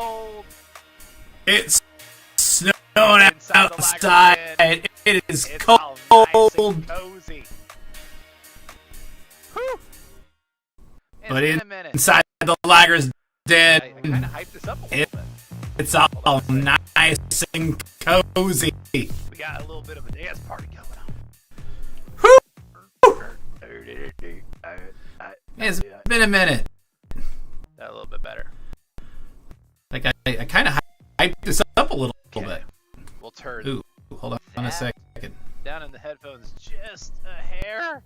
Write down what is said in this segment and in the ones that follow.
cold. It's snowing Inside outside. It is it's cold. all nice and cozy. Whew. But In a minute. inside the Liger's dead. I kind of hyped this up a little bit. It's all nice and cozy. We got a little bit of a dance party going on. Whew. It's been a minute. That a little bit better. Like I kind of hyped this up a little bit. We'll turn. Ooh, hold on a second. Down in the headphones, just a hair.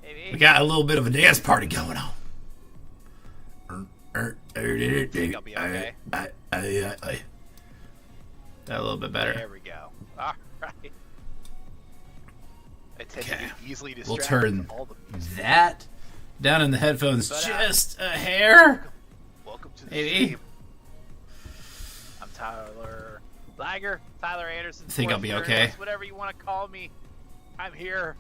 Maybe. We got a little bit of a dance party going on. Think I'll be okay. That a little bit better. There we go. All right. I tend to get easily We'll distracted turn with all the music. that down in the headphones But, just a hair. Welcome to the Maybe. stream. I'm Tyler Liger, Tyler Anderson. Think I'll be okay. Whatever you want to call me, I'm here.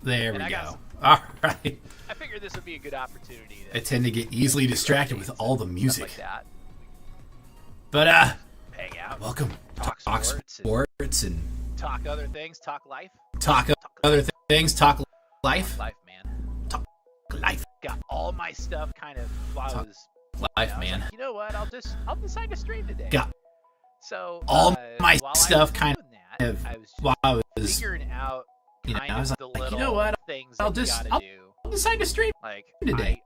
There And we I got go. some- All right. I figured this would be a good opportunity. I tend to get easily distracted with all the music. Stuff like that. But Hang out. welcome. Talk Talk sports and Talk other things. Talk life. talk other things. Talk life. Life, man. Talk life. Got all my stuff kind of while I Talk was. Life, I was man. like, you know what? I'll decide to stream today. Got So all my while I stuff was kind doing that, of I was while I was, figuring out you know, kind I was of the like, little you know what? things I'll that you just gotta do. I'll decide to stream Like today.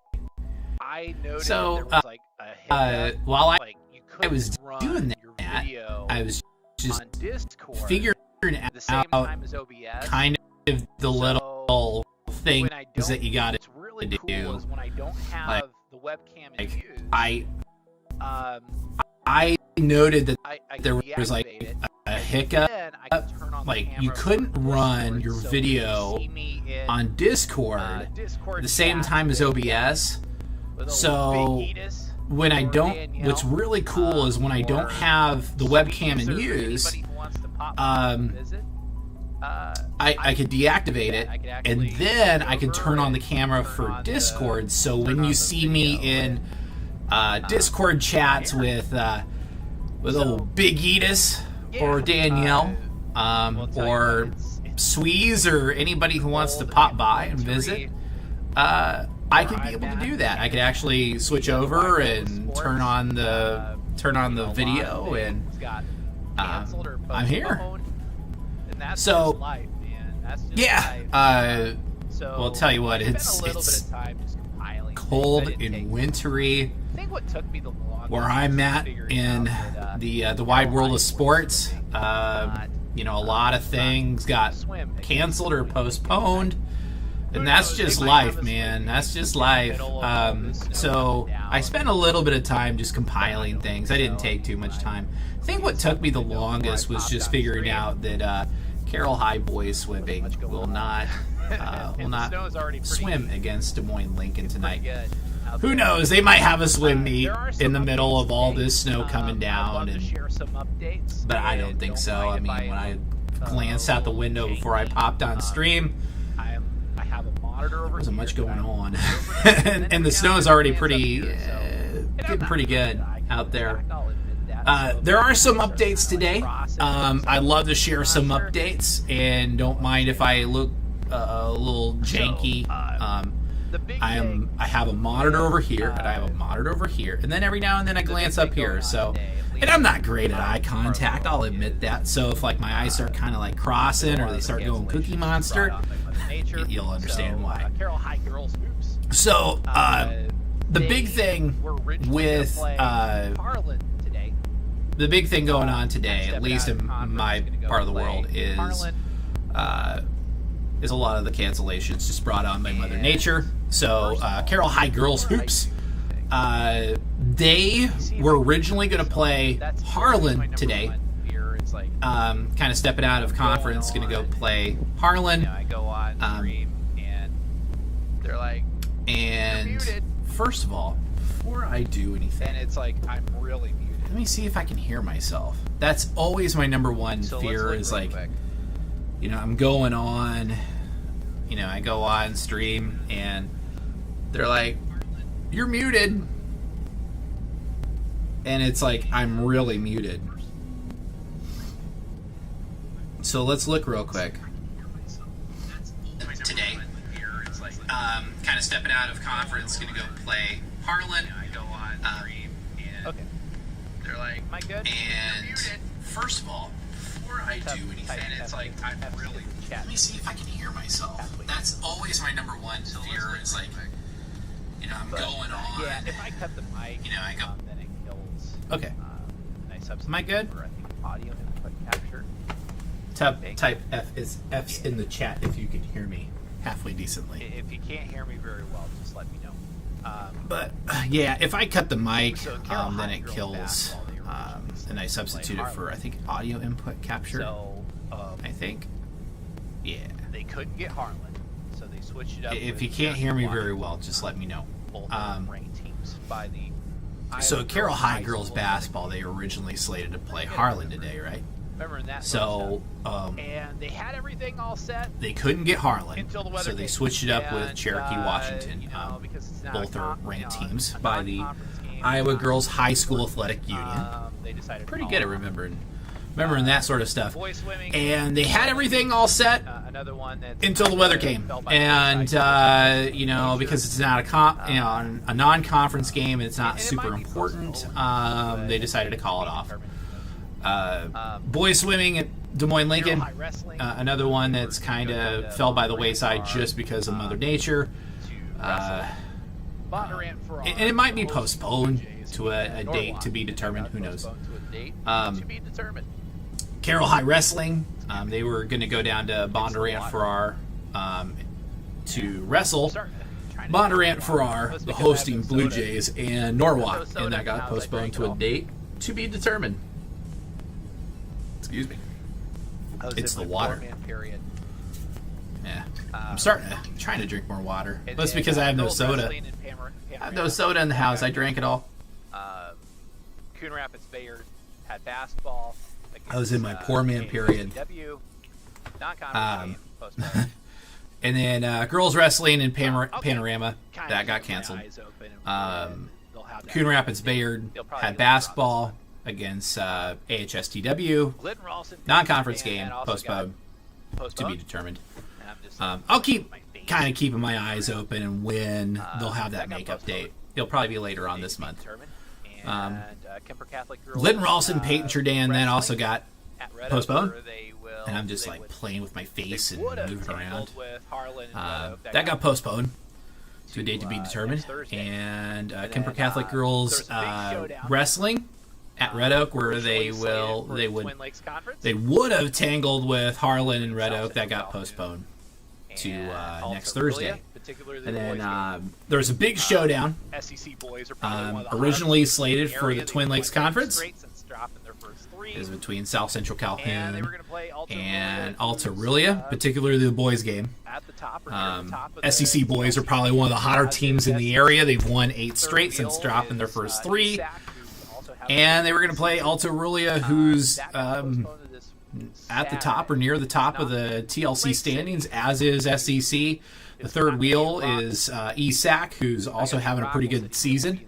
I noticed So, that there was like a hiccup. while Like you I couldn't was run doing your that, video I was just on Discord figuring at the same out time as OBS. kind of the little things when I don't, that you got what's really to cool do. is when I don't have Like- the webcam in like, use. I noted that I there was deactivate like it, a hiccup. then I can turn on the Like camera you couldn't from run Discord, your so you video see me in, on Discord Discord at the same chat time as with- OBS. with old So Big Edis when I or don't, Danielle, what's really cool is when I don't or have the webcam in Squeeze, or use, anybody who wants to pop by and visit, I could deactivate it, I could and actually then go I can over turn on the and camera turn for on Discord. So turn when on you the see me video in Discord chats with old Big Edis or Danielle, we'll tell you or what, it's Squeeze or anybody who wants to old pop and by and wintry. visit, I could be able to do that. I could actually switch over and turn on the video, and I'm here. And that's So, just life, man. That's just yeah. life. So Well, I'll tell you what, I spent it's a little bit of time just compiling cold things. I didn't and take- wintry I think what took me the longest where was I'm at figuring in out that, the wide world of sports. You know, a lot of things got swim canceled or postponed, and that's just life, man. That's just life. So I spent a little bit of time just compiling things. I didn't take too much time. I think what took me the longest was just figuring out that Carroll High boys swimming will not swim against Des Moines Lincoln tonight. Who knows? They might have a swim meet in the middle of all this snow coming down, but I don't think so. I mean, when I glanced out the window before I popped on stream, I have a monitor over there wasn't here much going that on, I- and the snow is already pretty And I'm getting pretty not good good. I can out there. I'll admit that. So There are some those updates kind of today. processes. I'd love to share some updates, and don't mind if I look a little janky. The big I have a monitor over here, and I have a monitor over here, and then every now and then I glance up here. So, and I'm not great at eye contact. I'll admit that. So if like my eyes start kind of like crossing, or they start going Cookie Monster, you'll understand why. Carroll High girls hoops. So the big thing with Harlan today. the big thing going on today, at least in my part of the world, is a lot of the cancellations just brought on by Mother Nature. So Carroll High girls hoops, they were originally going to play Harlan today. Kind of stepping out of conference, going to go play Harlan. I go on stream and they're like, and "You're muted." first of all, before I do anything, and it's like I'm really muted. let me see if I can hear myself. That's always my number one So fear, let's is look like, real quick. you know, I'm going on, you know, I go on stream and they're like, "You're muted." and it's like I'm really muted. So let's look real quick. Today, kind of stepping out of conference, gonna go play Harlan. Okay. They're like, Am I good? and first of all, before I do anything, it's like I'm really. Let me see if I can hear myself. That's always my number one fear. It's like, I'm going on. Yeah, if I cut the mic, I go. then it kills. Okay. Nice substitute Am I good? for, I think, audio input capture. Type F's in the chat if you can hear me halfway decently. If you can't hear me very well, just let me know. But yeah, if I cut the mic, So Carol then High it Girls kills. basketball, they originally And I substituted for, I think, audio input capture. So, I think. Yeah. they couldn't get Harlan, so they switched it up. If with you can't just hear me one. very well, just let me know. Both ranked teams by the. So Iowa Carroll High Girls School. basketball, they originally slated to play Harlan today, right? Remember that? So and they had everything all set they couldn't get Harlan, until the weather so they came. switched it up with And, Cherokee, Washington. because it's not Both a are con- ranked you know, teams a by the non-conference game, Iowa not- Girls High School Athletic Union. They decided to Pretty call good at it. remembering that sort of stuff. Boys swimming. And they had everything all set Another one that until the weather came, and because it's not a non-conference game, and it's not super important, they decided to call it off. Boys swimming at Des Moines Lincoln, another one that's kind of fell by the wayside just because of Mother Nature, and it might be postponed to a date to be determined. Who knows? Carroll High Wrestling, they were going to go down to Bondurant Farrar to wrestle. Bondurant Farrar, the hosting Blue Jays, and Norwalk, and that got postponed to a date to be determined. Excuse me. It's the water. Yeah, I'm trying to drink more water. That's because I have no soda. I have no soda in the house. I drank it all. Coon Rapids Bayard had basketball. I was in my poor man period. Non-conference game, postponed. And then girls wrestling in Panorama, that got canceled. Coon Rapids Bayard had basketball against AHSTW. Non-conference game, postponed to be determined. I'll keep keeping my eyes open and when they'll have that makeup date. It'll probably be later on this month. Linton Ralston, Peyton Jourdan, that also got postponed. And I'm just like playing with my face and moving around. That got postponed to a date to be determined. And Kemper Catholic Girls wrestling at Red Oak, where they would have tangled with Harlan and Red Oak. That got postponed to next Thursday. And then there's a big showdown originally slated for the Twin Lakes Conference. It was between South Central Calhoun and Alta-Aurelia, particularly the boys game. SEC boys are probably one of the hotter teams in the area. They've won 8 straight since dropping their first 3. And they were going to play Alta-Aurelia, who's at the top or near the top of the TLC standings, as is SEC. The third wheel is ESAC, who's also having a pretty good season.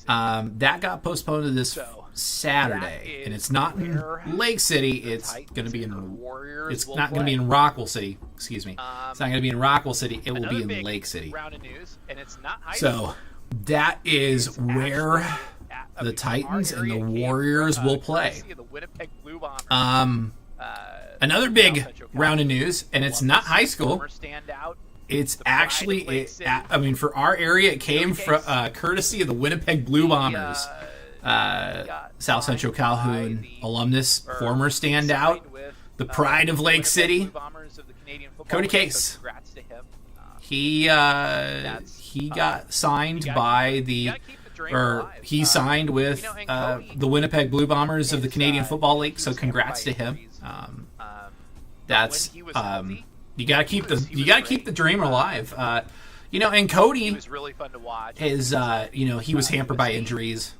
That got postponed to this Saturday, and it's not in Lake City. It's going to be in. It's not going to be in Rockwell City. Excuse me. It's not going to be in Rockwell City. It will be in Lake City. So that is where the Titans and the Warriors will play. Another big round of news, and it's not high school. It's actually, for our area, it came from courtesy of the Winnipeg Blue Bombers. South Central Calhoun alumnus, former standout, the pride of Lake City, Cody Case. He got signed by he signed with the Winnipeg Blue Bombers of the Canadian Football League. So congrats to him. That's you gotta keep the dream alive. And Cody was really fun to watch. He was hampered by injuries.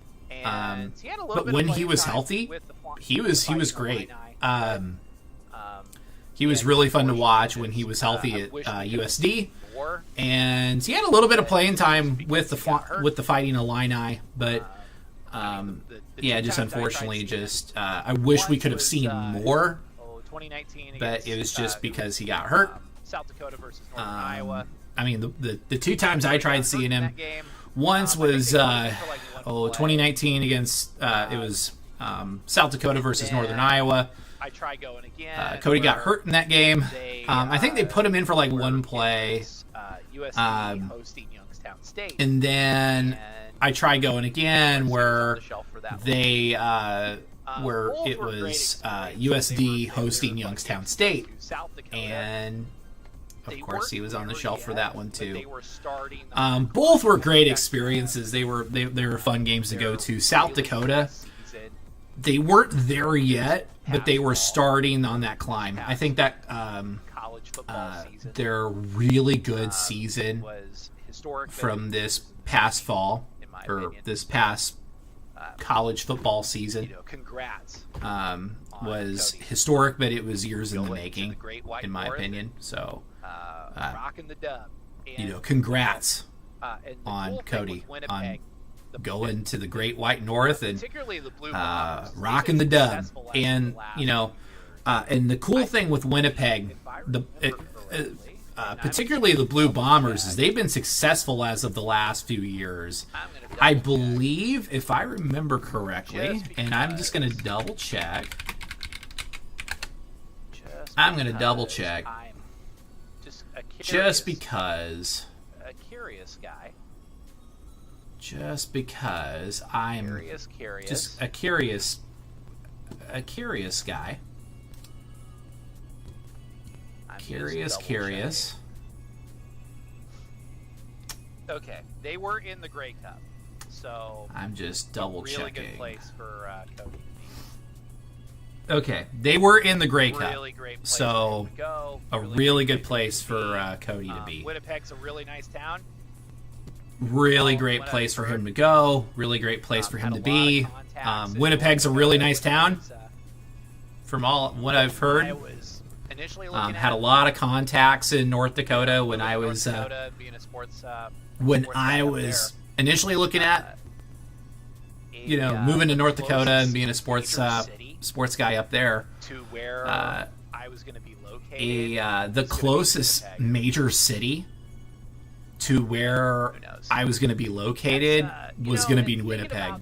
But when he was healthy, he was great. He was really fun to watch when he was healthy at USD, and he had a little bit of playing time with the Fighting Illini. But Yeah, just unfortunately, I wish we could have seen more, 2019 but it was just because he got hurt. South Dakota versus Northern Iowa. I mean, the two times I tried seeing him, once was 2019 against it was South Dakota versus Northern Iowa. I tried going again. Cody got hurt in that game. I think they put him in for like one play. USD hosting Youngstown State. And then I tried going again where they where it was USD hosting Youngstown State, and of course he was on the shelf for that one too. Both were great experiences. They were fun games to go to. South Dakota, they weren't there yet, but they were starting on that climb. I think that their really good season from this past fall, or this past college football season, was historic, but it was years in the making, in my opinion. So, congrats on Cody on going to the Great White North and rocking the dub. And and the cool thing with Winnipeg, particularly the Blue Bombers, is they've been successful as of the last few years. I believe, if I remember correctly, and I'm just going to double check. I'm going to double check. Just because. A curious guy. Just because I'm just a curious guy. Curious. Okay, they were in the Grey Cup, so I'm just double checking. Really good place for Cody. Okay, they were in the Grey Cup, really great place so to go. a really good place for Cody to be. Winnipeg's a really nice town. Really great place for him to go. Really great place for him to be. Winnipeg's a really nice town. From all what I've heard, had a lot of contacts in North Dakota when I was initially looking at moving to North Dakota and being a sports guy up there. To where I was going to be located. The closest major city to where I was going to be located was going to be in Winnipeg.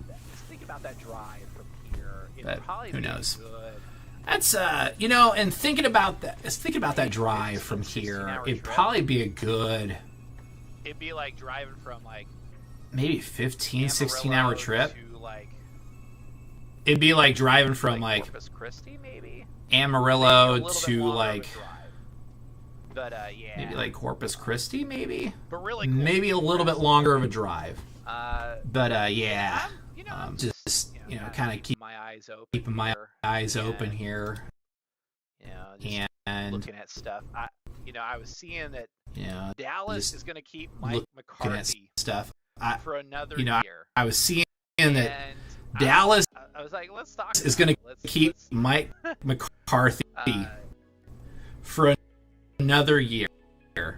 Think about that drive from here. But who knows? That's and thinking about that drive from here, it'd probably be a good. It'd be like driving from maybe 15, 16-hour trip. It'd be like driving from Corpus Christi, maybe Amarillo to maybe like Corpus Christi, maybe. But really cool. Maybe a little bit longer of a drive. Kind of keeping my eyes open here. And looking at stuff. I was seeing that Dallas is going to keep Mike McCarthy for another year. I was seeing that Dallas I was like, let's talk. Is going to keep Mike McCarthy for another year. Here's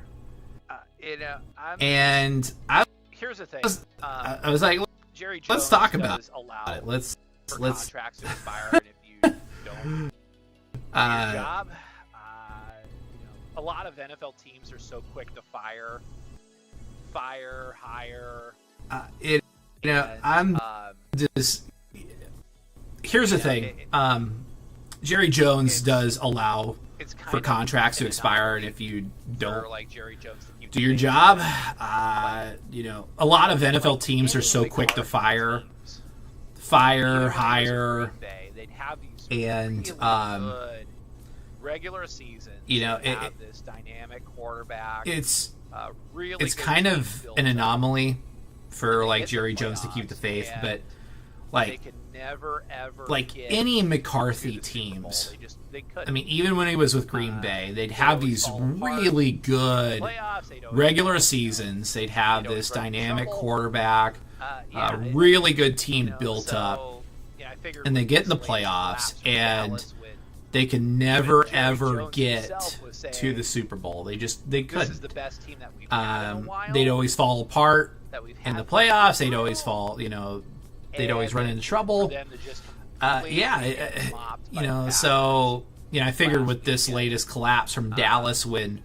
the thing. I was like, Jerry Jones let's talk about it. Let's contracts to expire, and if you don't do your job, a lot of NFL teams are so quick to hire. Here's the thing. Jerry Jones does allow for contracts to expire, and if you don't do your job, a lot of NFL teams are so quick to hire, and regular season. This dynamic quarterback. It's kind of an anomaly for Jerry Jones to keep the faith, but they can never ever any McCarthy teams. Even when he was with Green Bay, they'd have these really good regular seasons. They'd have this dynamic quarterback, a really good team built up, and they get in the playoffs, and they can never ever get to the Super Bowl. They couldn't. They'd always fall apart in the playoffs. They'd always fall, they'd always run into trouble. So I figured with this latest collapse from Dallas, when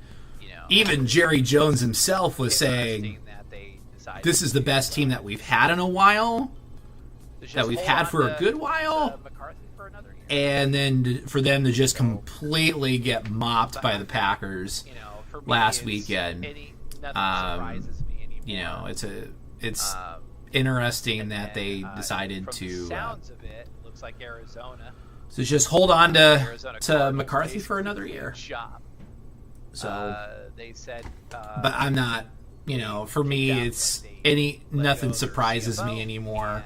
even Jerry Jones himself was saying this is the best team that we've had in a while, that we've had for a good while, and then for them to just completely get mopped by the Packers last weekend. It's interesting that they decided to so just hold on to McCarthy for another year. So they said, but I'm not. For me, it's nothing surprises me anymore.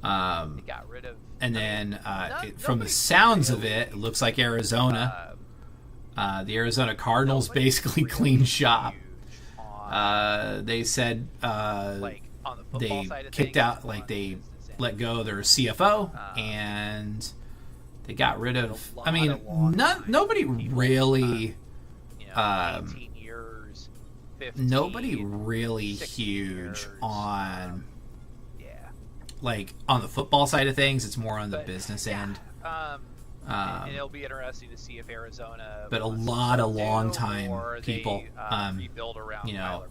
And then from the sounds of it, it looks like Arizona. The Arizona Cardinals basically cleaned shop. They said they kicked out, they let go of their CFO, and they got rid of. I mean, nobody really. Nobody really huge on. On the football side of things, it's more on the business end. And it'll be interesting to see if Arizona. But a lot of long-time people,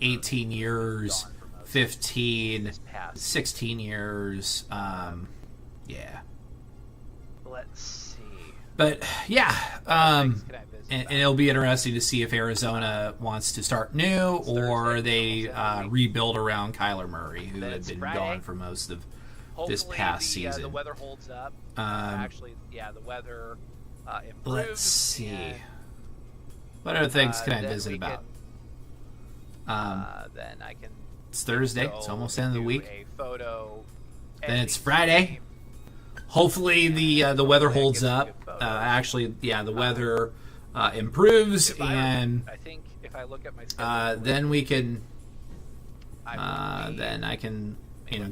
18 years, 15, 16 years, Let's see. But and it'll be interesting to see if Arizona wants to start new or they rebuild around Kyler Murray, who had been gone for most of this past season. The weather holds up. The weather improves. Let's see. What other things can I visit about? Then I can. It's Thursday. It's almost the end of the week. Then it's Friday. Friday. Hopefully the weather holds up. The weather improves, and I think if I look at my schedule, then we can. Then I can.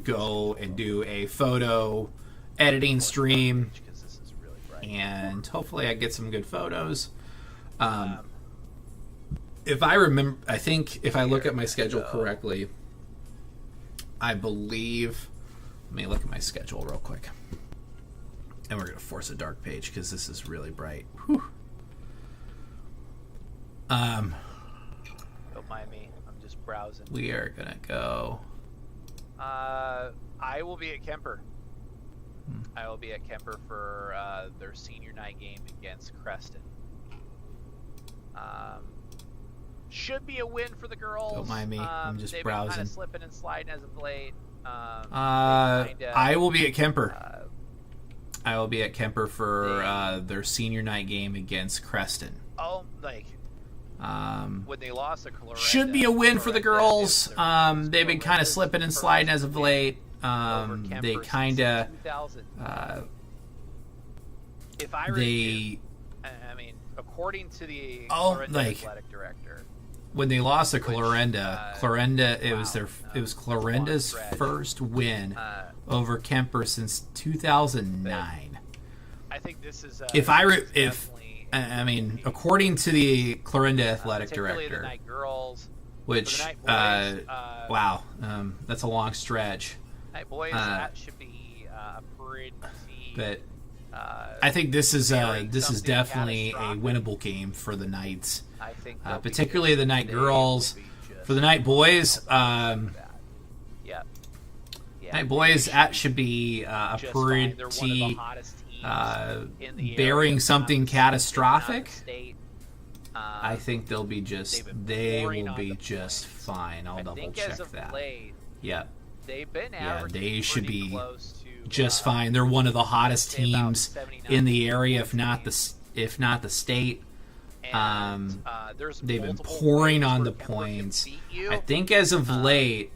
Go and do a photo editing stream, and hopefully I get some good photos. If I remember, I think if I look at my schedule correctly, I believe. Let me look at my schedule real quick, and we're gonna force a dark page because this is really bright. Whew. Don't mind me. I'm just browsing. We are gonna go. I will be at Kemper. I will be at Kemper for their senior night game against Creston. Should be a win for the girls. Don't mind me. I'm just they've browsing. Been kind of slipping and sliding as of late. I will be at Kemper. I will be at Kemper for their senior night game against Creston. When they lost to Colorado, should be a win for the girls. They've been kind of slipping and sliding as of late. They kind of. According to the athletic director, when they lost to Clarenda, it was Clarenda's first win over Kemper since 2009. I think this is. According to the Clarenda athletic director, the night girls, which, wow, that's a long stretch. Night boys, that should be pretty. But I think this is definitely a winnable game for the Knights, particularly the night girls. For the night boys, night boys, that should be a pretty. Bearing something catastrophic, I think they will be just fine. I'll double check that. They should be just fine. They're one of the hottest teams in the area, if not the state. They've been pouring on the points. I think as of late,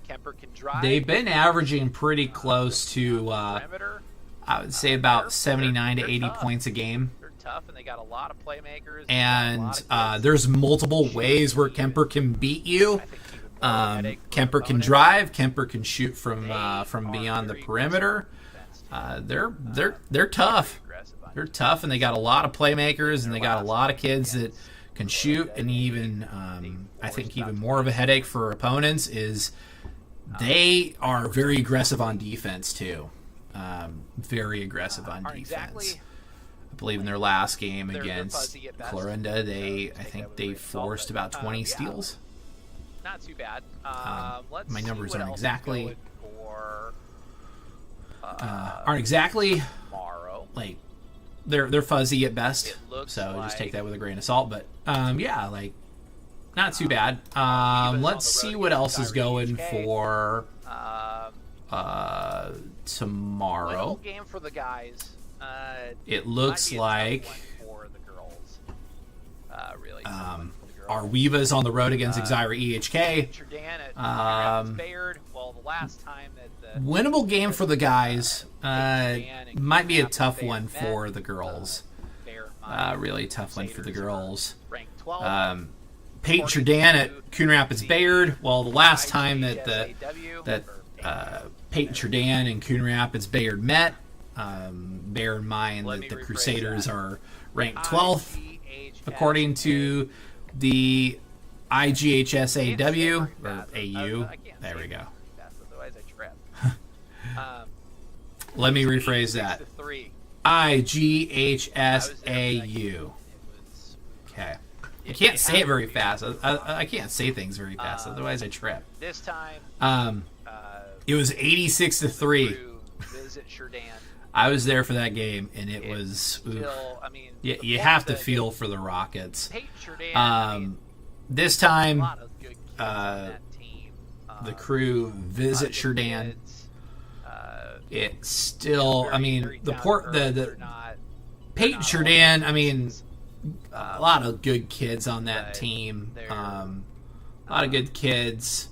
they've been averaging pretty close to. I would say about 79 to 80 points a game. They're tough, and they got a lot of playmakers. And there's multiple ways where Kemper can beat you. Kemper can drive. Kemper can shoot from beyond the perimeter. They're tough. They're tough, and they got a lot of playmakers, and they got a lot of kids that can shoot. And even I think even more of a headache for opponents is they are very aggressive on defense too. very aggressive on defense. Exactly, I believe in their last game they're against fuzzy at best. Clorinda, I think they forced about 20 steals. Not too bad. Let's My numbers see what aren't else exactly is going for, aren't exactly tomorrow. like they're fuzzy at best. It looks So like just take that with a grain of salt. But yeah, like not too bad. Let's see what else is going for tomorrow. Little game for the guys. It looks like for the girls. Really. our Weava's on the road against Exira EHK. Well, the last time that Winnable game for the guys. Might be a tough one for the girls. Really tough one for the girls. Ranked 12. Peyton Jordan at Coon Rapids Bayard. Well, the last time that Peyton Jordan and Coon Rapids Bayard met, bear in mind that the Crusaders are ranked 12th according to the IGHSAW or AU. There we go. Let me rephrase that. IGHSAU. Okay. I can't say it very fast. I can't say things very fast, otherwise I trip. This time, it was 86-3. Visit Jordan. I was there for that game, and it was. Still, I mean, you have to feel for the Rockets. Jordan, this time, a lot of good kids on that team. the crew visit Jordan. It's still, I mean, the Peyton Jordan. I mean, a lot of good kids on that team. A lot of good kids.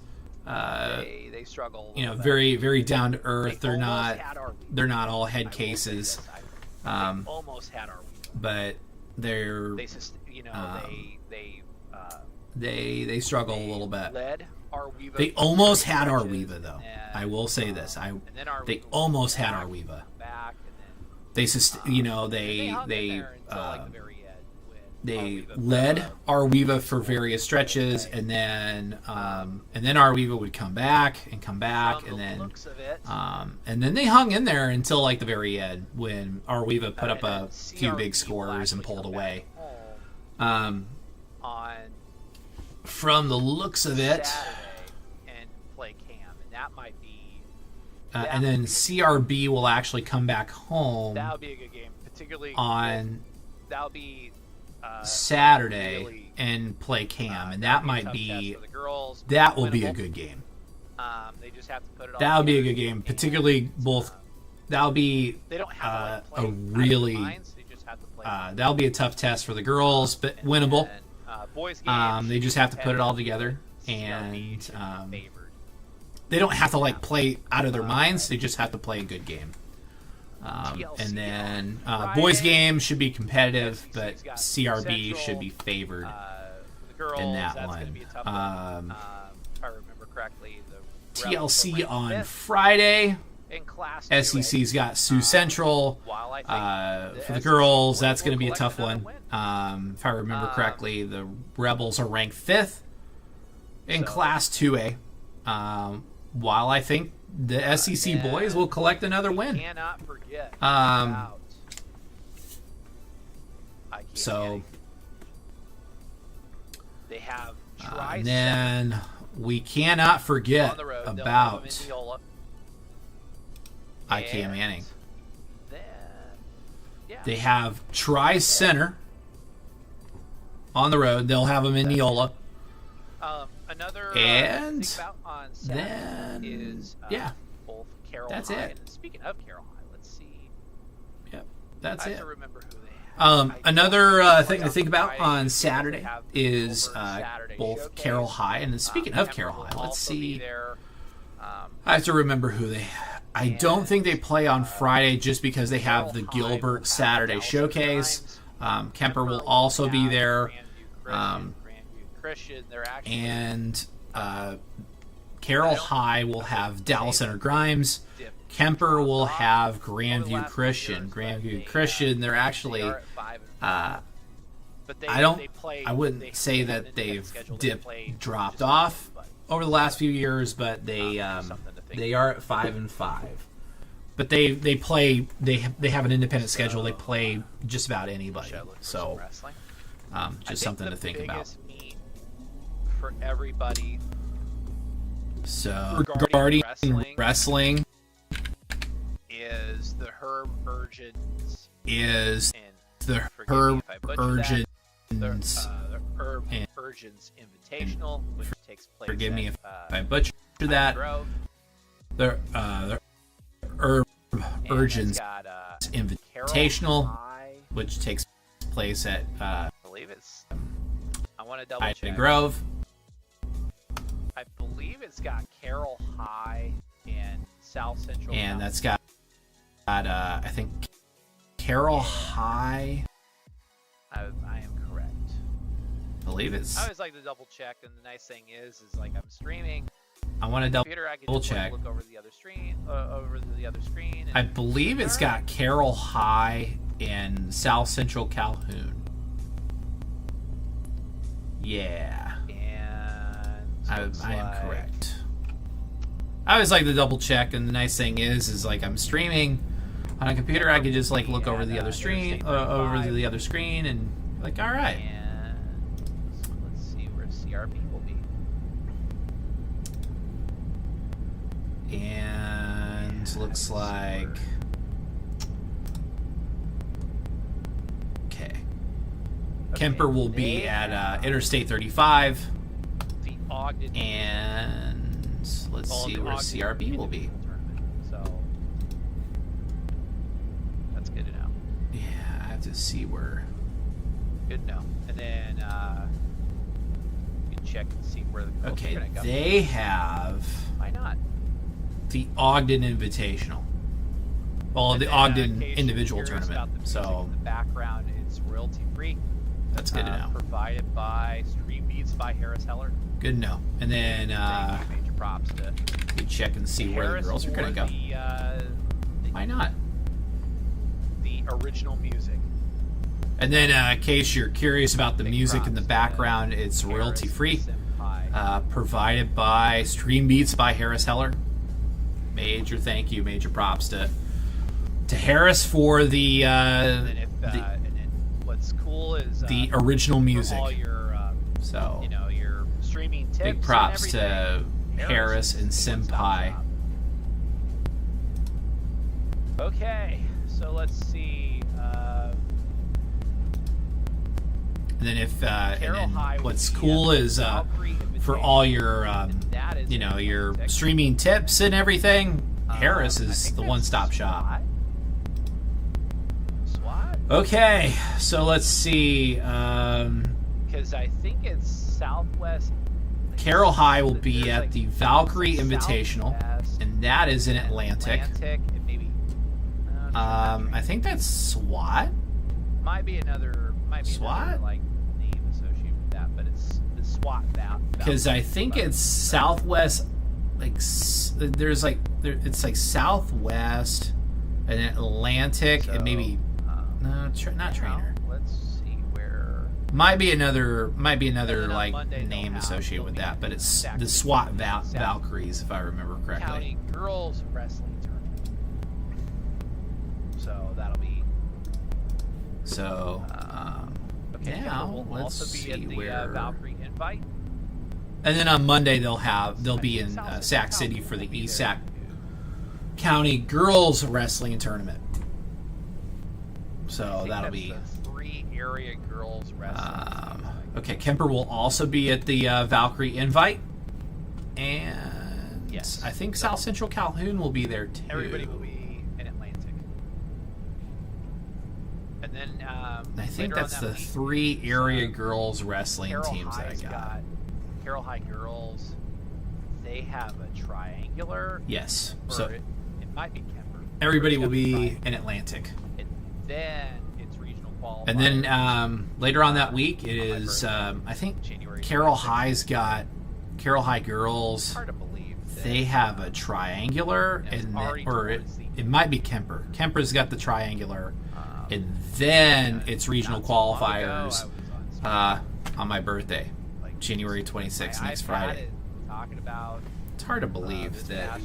They struggle. You know, very, very down to earth. They're not all head cases. Almost had our. But they're. They struggle a little bit. They almost had Arweeva, though. I will say this. They almost had Arweeva. They led Arweeva for various stretches, and then Arweeva would come back, and then they hung in there until like the very end when Arweeva put up a few big scores and pulled away. From the looks of it, and then CRB will actually come back home. That would be a good game, particularly on that'll be Saturday really, and play Cam, and that might be girls, that will be a good game. They just have to put it all that'll be a good game, particularly both. That'll be they don't have a really that'll be a tough test for the girls, but winnable. Boys game, they just have to put it all together, and they don't have to like play out of their minds. They just have to play a good game. And then boys game should be competitive, but CRB should be favored in that one. If I remember correctly, TLC on Friday. SEC's got Sioux Central. For the girls, that's going to be a tough one. If I remember correctly, the Rebels are ranked 5th in Class 2A. While I think the SEC boys will collect another win. Cannot forget so they have and then we cannot forget about IKM Manning. They have Tri-Center on the road. They'll have them in Neola. Another and thing about on then is both Carroll that's High. it. And speaking of Carroll High, let's see. Yep, that's I it. have to remember who they have. Another thing to think about on Saturday is both Carroll High. And then speaking of Carroll High, let's see. I have to remember who they. I don't think they play on Friday just because they have the Gilbert Saturday Showcase. Kemper will also be there. And Carroll High will have Dallas Center Grimes. Kemper will have Grandview Christian. Grandview Christian, they're actually I wouldn't say that they've dropped off over the last few years, but they are at 5-5. but they play they have an independent schedule. They play just about anybody. So just something to think about. For everybody. So regarding wrestling is the Herb Urgents the Herb Urgents Invitational, which takes place. Forgive me if I butcher that. The Herb Urgents Invitational, which takes place at I believe it's. I want to double check. Grove. I believe it's got Carroll High and South Central. And that's got I think Carroll High. I am correct. I believe it's. I always like to double check, and the nice thing is like I'm streaming. I want to double check. Look over the other screen. And I believe it's got Carroll High and South Central Calhoun. Yeah. And I am correct. I always like to double check, and the nice thing is like I'm streaming on a computer. I could just like look over the other screen, and like, all right. And let's see where CRB will be. And looks like okay. Kemper will be at Interstate 35. The Ogden. And let's see where CRB will be. So that's good to know. Yeah, I have to see where. Good to know. And then you can check and see where the girls are gonna go. They have. Why not? The Ogden Invitational. Well, the Ogden individual tournament. So in the background, it's royalty free. That's good to know. Provided by Stream Beats by Harris Heller. Good to know. And then major props to we check and see where the girls are going to go. Why not? The original music. And then in case you're curious about the music in the background, it's royalty free. Provided by Stream Beats by Harris Heller. Major thank you, major props to Harris for the and then what's cool is the original music. All your so your streaming tips. Big props to Harris and Senpai. Okay, so let's see. And then what's cool is for all your your streaming tips and everything, Harris is the one-stop shop. SWAT? Okay, so let's see. Because I think it's Southwest. Carroll High will be at the Valkyrie Invitational, and that is in Atlantic. And maybe, I think that's SWAT. Might be another SWAT? Like name associated with that, but it's the SWAT because I think it's Southwest. It's like Southwest and Atlantic, and maybe not Trainer. Let's see where might be another like name associated with that, but it's the SWAT Valkyries, if I remember correctly. County Girls Wrestling Tournament. So that'll be. So okay, now we'll let's also be see at the where. Valkyrie Invite. And then on Monday they'll be in Sac City for the ESAC County Girls Wrestling Tournament. So that'll be the 3 area girls wrestling. Okay, Kemper will also be at the Valkyrie Invite, and yes, I think South Central Calhoun will be there too. Everybody will be in Atlantic. And then I think that's the 3 area girls wrestling teams that I got. Carroll High Girls, they have a triangular. Yes. So it might be Kemper. Everybody will be in Atlantic. And then it's regional qualifiers. And then later on that week it is I think January Carroll High's got Carroll High Girls. It's hard to believe they have a triangular, it might be Kemper. Kemper's got the triangular, and then it's regional qualifiers on my birthday. January 26th, next Friday. Talking about it's hard to believe that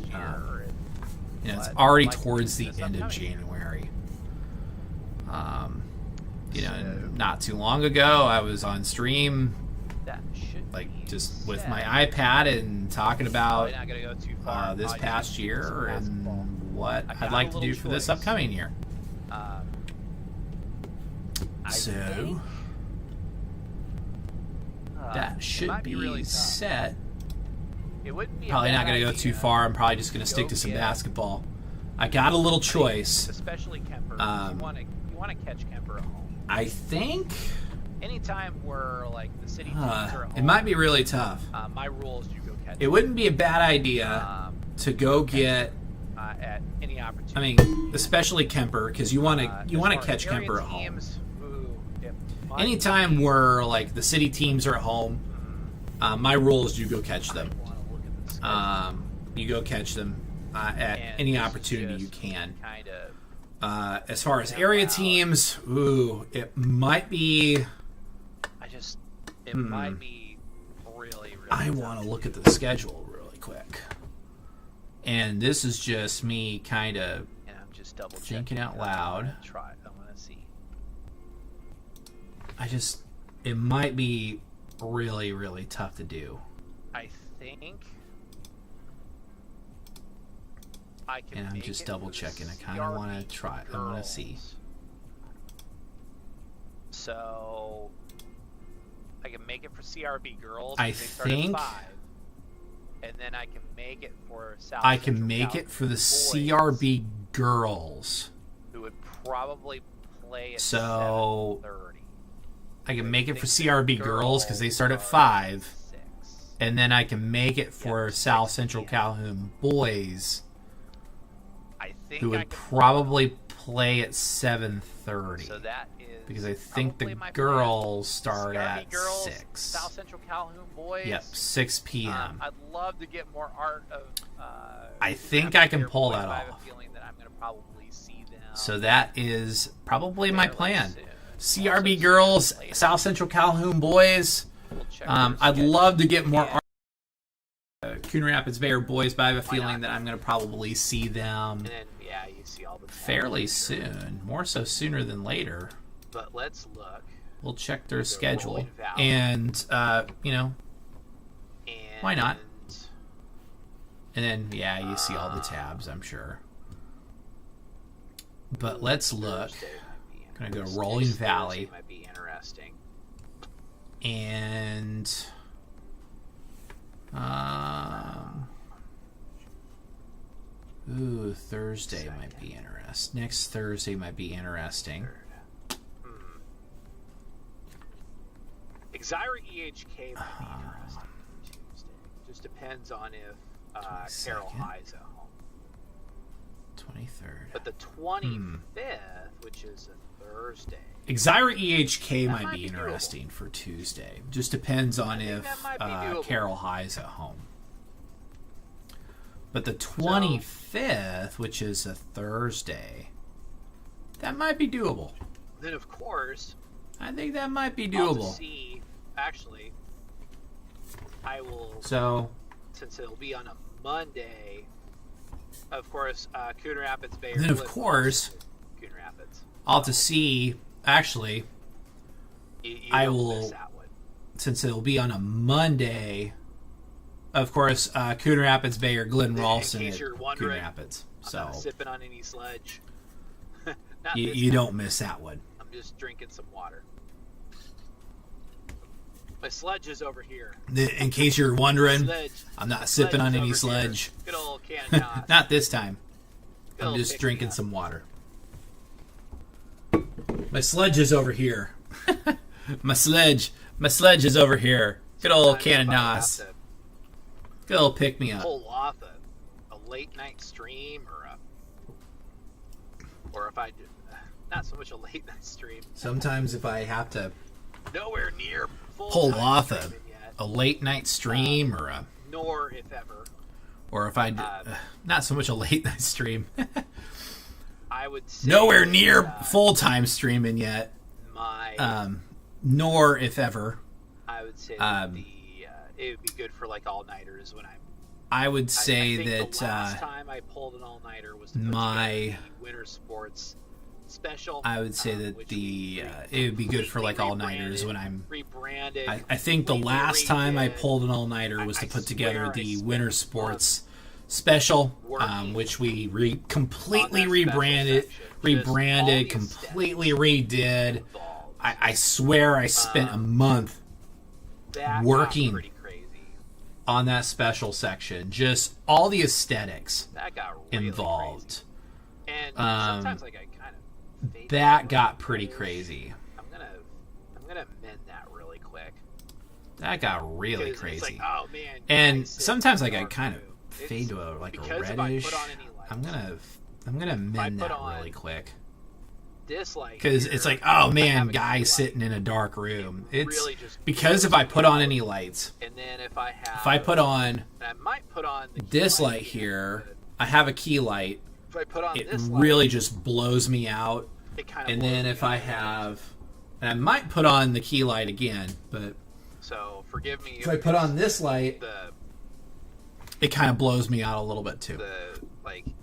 It's already towards the end of January. Not too long ago, I was on stream, just with my iPad and talking about this past year and what I'd like to do for this upcoming year. So that should be set. Probably not going to go too far. I'm probably just going to stick to some basketball. I got a little choice. Especially Kemper. You want to catch Kemper at home. I think anytime where the city teams are at home, it might be really tough. My rule is you go catch. It wouldn't be a bad idea to go get at any opportunity. I mean, especially Kemper, because you want to catch Kemper at home. Anytime where the city teams are at home, my rule is you go catch them. You go catch them at any opportunity you can. As far as area teams, it might be. It might be really. I want to look at the schedule really quick, and this is just me kind of. And I'm just double thinking out loud. I want to see. It might be really, really tough to do. I think. And I'm just double checking. I kind of want to try. I want to see. So I can make it for CRB girls. I think. 5, and then I can make it for South. I can make it for the CRB girls. Who would probably play at 7:30. I can make it for CRB girls because they start at 5, 6. and then I can make it for South Central Calhoun boys. Who would probably play at 7:30? So that is because I think the girls start at girls, 6. South Central Calhoun boys. Yep, 6 p.m. I'd love to get more art of. I think I can pull that off. I have a feeling that I'm going to probably see them. So that is probably my plan. CRB girls, South Central Calhoun boys. I'd love to get more art. Coon Rapids Bayer boys, but I have a feeling that I'm going to probably see them and then, you see all the fairly soon. More so sooner than later. But let's look. We'll check their schedule. And, why not? And then, you see all the tabs, I'm sure. But let's look. I'm going to go to Rolling Valley. Might be interesting. And... Thursday might be interesting. Next Thursday might be interesting. Exira EHK might be interesting Tuesday. Just depends on if Carol High's at home. 23rd. But the 25th, which is a Thursday. Exira EHK might be interesting for Tuesday. Just depends on if Carol High's at home. But the 25th, which is a Thursday, that might be doable. Then, of course, I think that might be doable. Actually, I will. So, since it'll be on a Monday, of course, Coon Rapids Bayer. Then, of course, Coon Rapids. I'll have to see. Actually, I will. Since it'll be on a Monday. Of course, Coon Rapids Bayer, Glenn Ralston at Coon Rapids. So I'm not sipping on any sludge. you don't miss that one. I'm just drinking some water. My sludge is over here. In case you're wondering, I'm not sipping on any sludge. Good old can of Not this time. I'm just drinking some water. My sludge is over here. my sludge is over here. Good old can of NOS. Good old pick me up. Pull off a late night stream or if I do not so much a late night stream. Sometimes if I have to nowhere near pull off a late night stream nor if ever. Or if I not so much a late night stream. I would say nowhere near full time streaming yet. Nor if ever. I would say it would be good for all-nighters when I would I say think that the last time I pulled an all-nighter was to put my together the Winter Sports special. I would say that it would be good for like all-nighters when I'm rebranded. I think the last time I redid. pulled an all-nighter was to I put swear together I the spent Winter Sports special, working which we completely on that special rebranded, section. Just all the completely aesthetics redid. involved. I swear I spent a month That got working pretty crazy. on that special section. Just all the aesthetics That got really involved. crazy. And sometimes like I kind of fade That it. got pretty crazy. I'm gonna mend that really quick. That got really 'Cause crazy. It's like, oh man. And guys sit sometimes in like the I dark kind of room. fade to a Because a if I reddish. put on any lights, I'm gonna mend put that on really quick. this light Because here, it's like, oh man, having a guy light, sitting in a dark room. It's really just because if I put on any lights, and then if I put on and I might put on the key this light here, I have a key light. If I put on It this really light, just blows me out. it kind of And then if I have, and I might put on the key light again, but so forgive me if I put on this light, the it kind of blows me out a little bit too.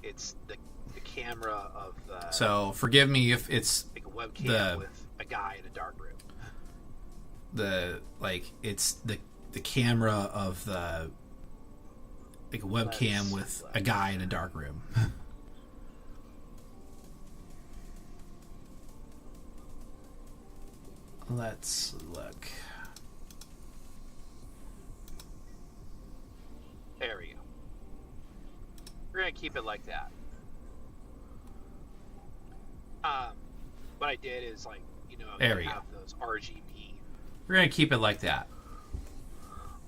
it's the camera of the So forgive me if it's like a webcam with a guy in a dark room. it's the camera of the like a webcam with a guy in a dark room. Let's look. There we go. We're gonna keep it like that. What I did is There we have those We're gonna keep it like that.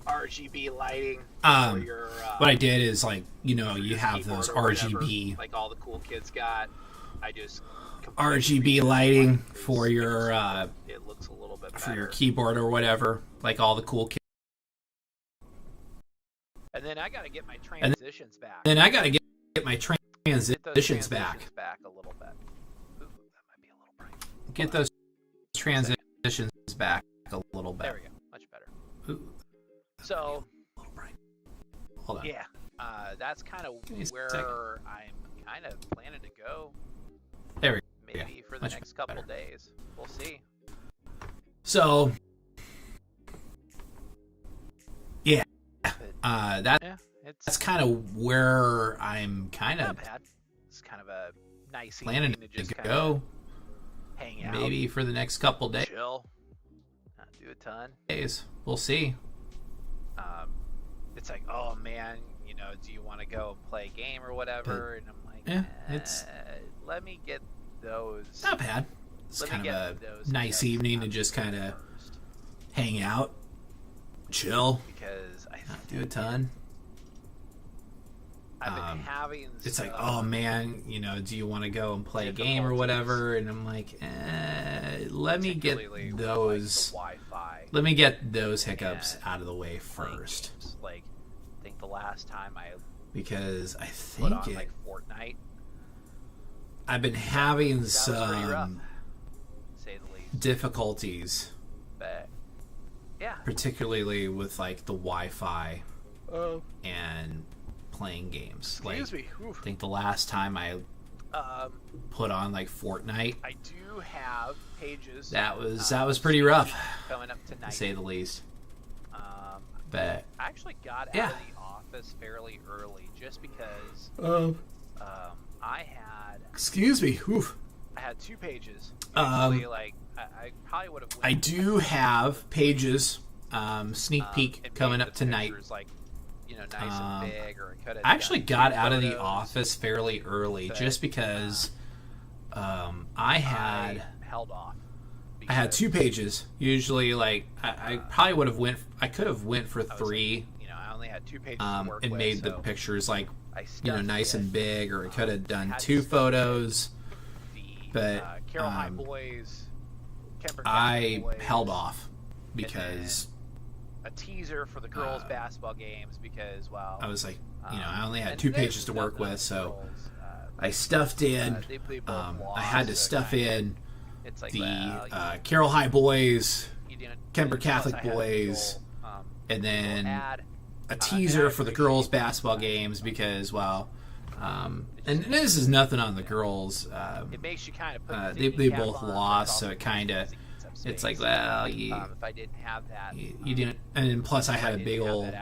RGB lighting. For your, what I did is you have keyboard those or whatever, RGB like all the cool kids got. I just RGB lighting for your it looks a little bit better. for your keyboard or whatever, like all the cool kids. And then I got to get my transitions back. Then I gotta get my Get those transitions back. back a little bit. Ooh, that might be a little bright. Get those transitions back a little bit. There we go. Much better. Ooh, So, a little bright. Hold on. yeah, that's kind of Give me a where second. I'm kind of planning to go. There we go. Maybe for the Much next couple better. days. We'll see. So, yeah, Yeah, it's that's kind of where I'm kind not of bad. It's kind of a nice planning evening to to just kind go. of hang out, Maybe for the next couple chill, not do a ton. days. We'll see. It's like, oh man, do you want to go play a game or whatever? And I'm like, Yeah, it's let me get those. not bad. It's Let me kind get of those a nice hiccups evening out to of just the way kind of first, hang out, chill, because not do a ton. I've been having. It's like, some oh man, do you want to go and play a game or whatever? And I'm like, let me get particularly with, those. the Wi-Fi Let me get those hiccups and out of the way playing first, games. Like, I think the last time I because I put think on like Fortnite, I've been having that was pretty rough, some to say the least. difficulties, But yeah, particularly with like the Wi-Fi oh, and playing games. excuse Like, me. Oof. I think the last time I put on like Fortnite, I do have pages. that was pretty rough, coming up tonight. to say the least. Um, But I actually got Yeah. out of the office fairly early, just because I had excuse me. Oof. I had 2 pages. Um, Usually, like I probably would have. I do have pages. Sneak peek and coming made up the tonight. pictures, like, nice and big, or I could have. I actually done got 2 out of the photos. office fairly early, But, just because I had held off. I had because 2 pages. Usually, like I probably would have I could have went for I was 3, like, I only had 2 pages to work and with, made the so pictures like I stuffed nice it. and big, or I could have done had 2 to stuff photos. The But, Carroll High boys, Kemper I boys, held off and because then a teaser for the girls' basketball games because, well, I was like, I only had and 2 there's pages to work nothing with, so girls, I stuffed in. they both I had to lost, so stuff kinda- in It's like, the well, Carroll High boys, you didn't- Kemper plus I Catholic had a boys, little, and then ad a teaser for the girls' basketball games because, well, and this is nothing on the girls. It makes you kind of they both lost, so it kind of, it's like, well, if I didn't have that, you didn't, and plus I had a big old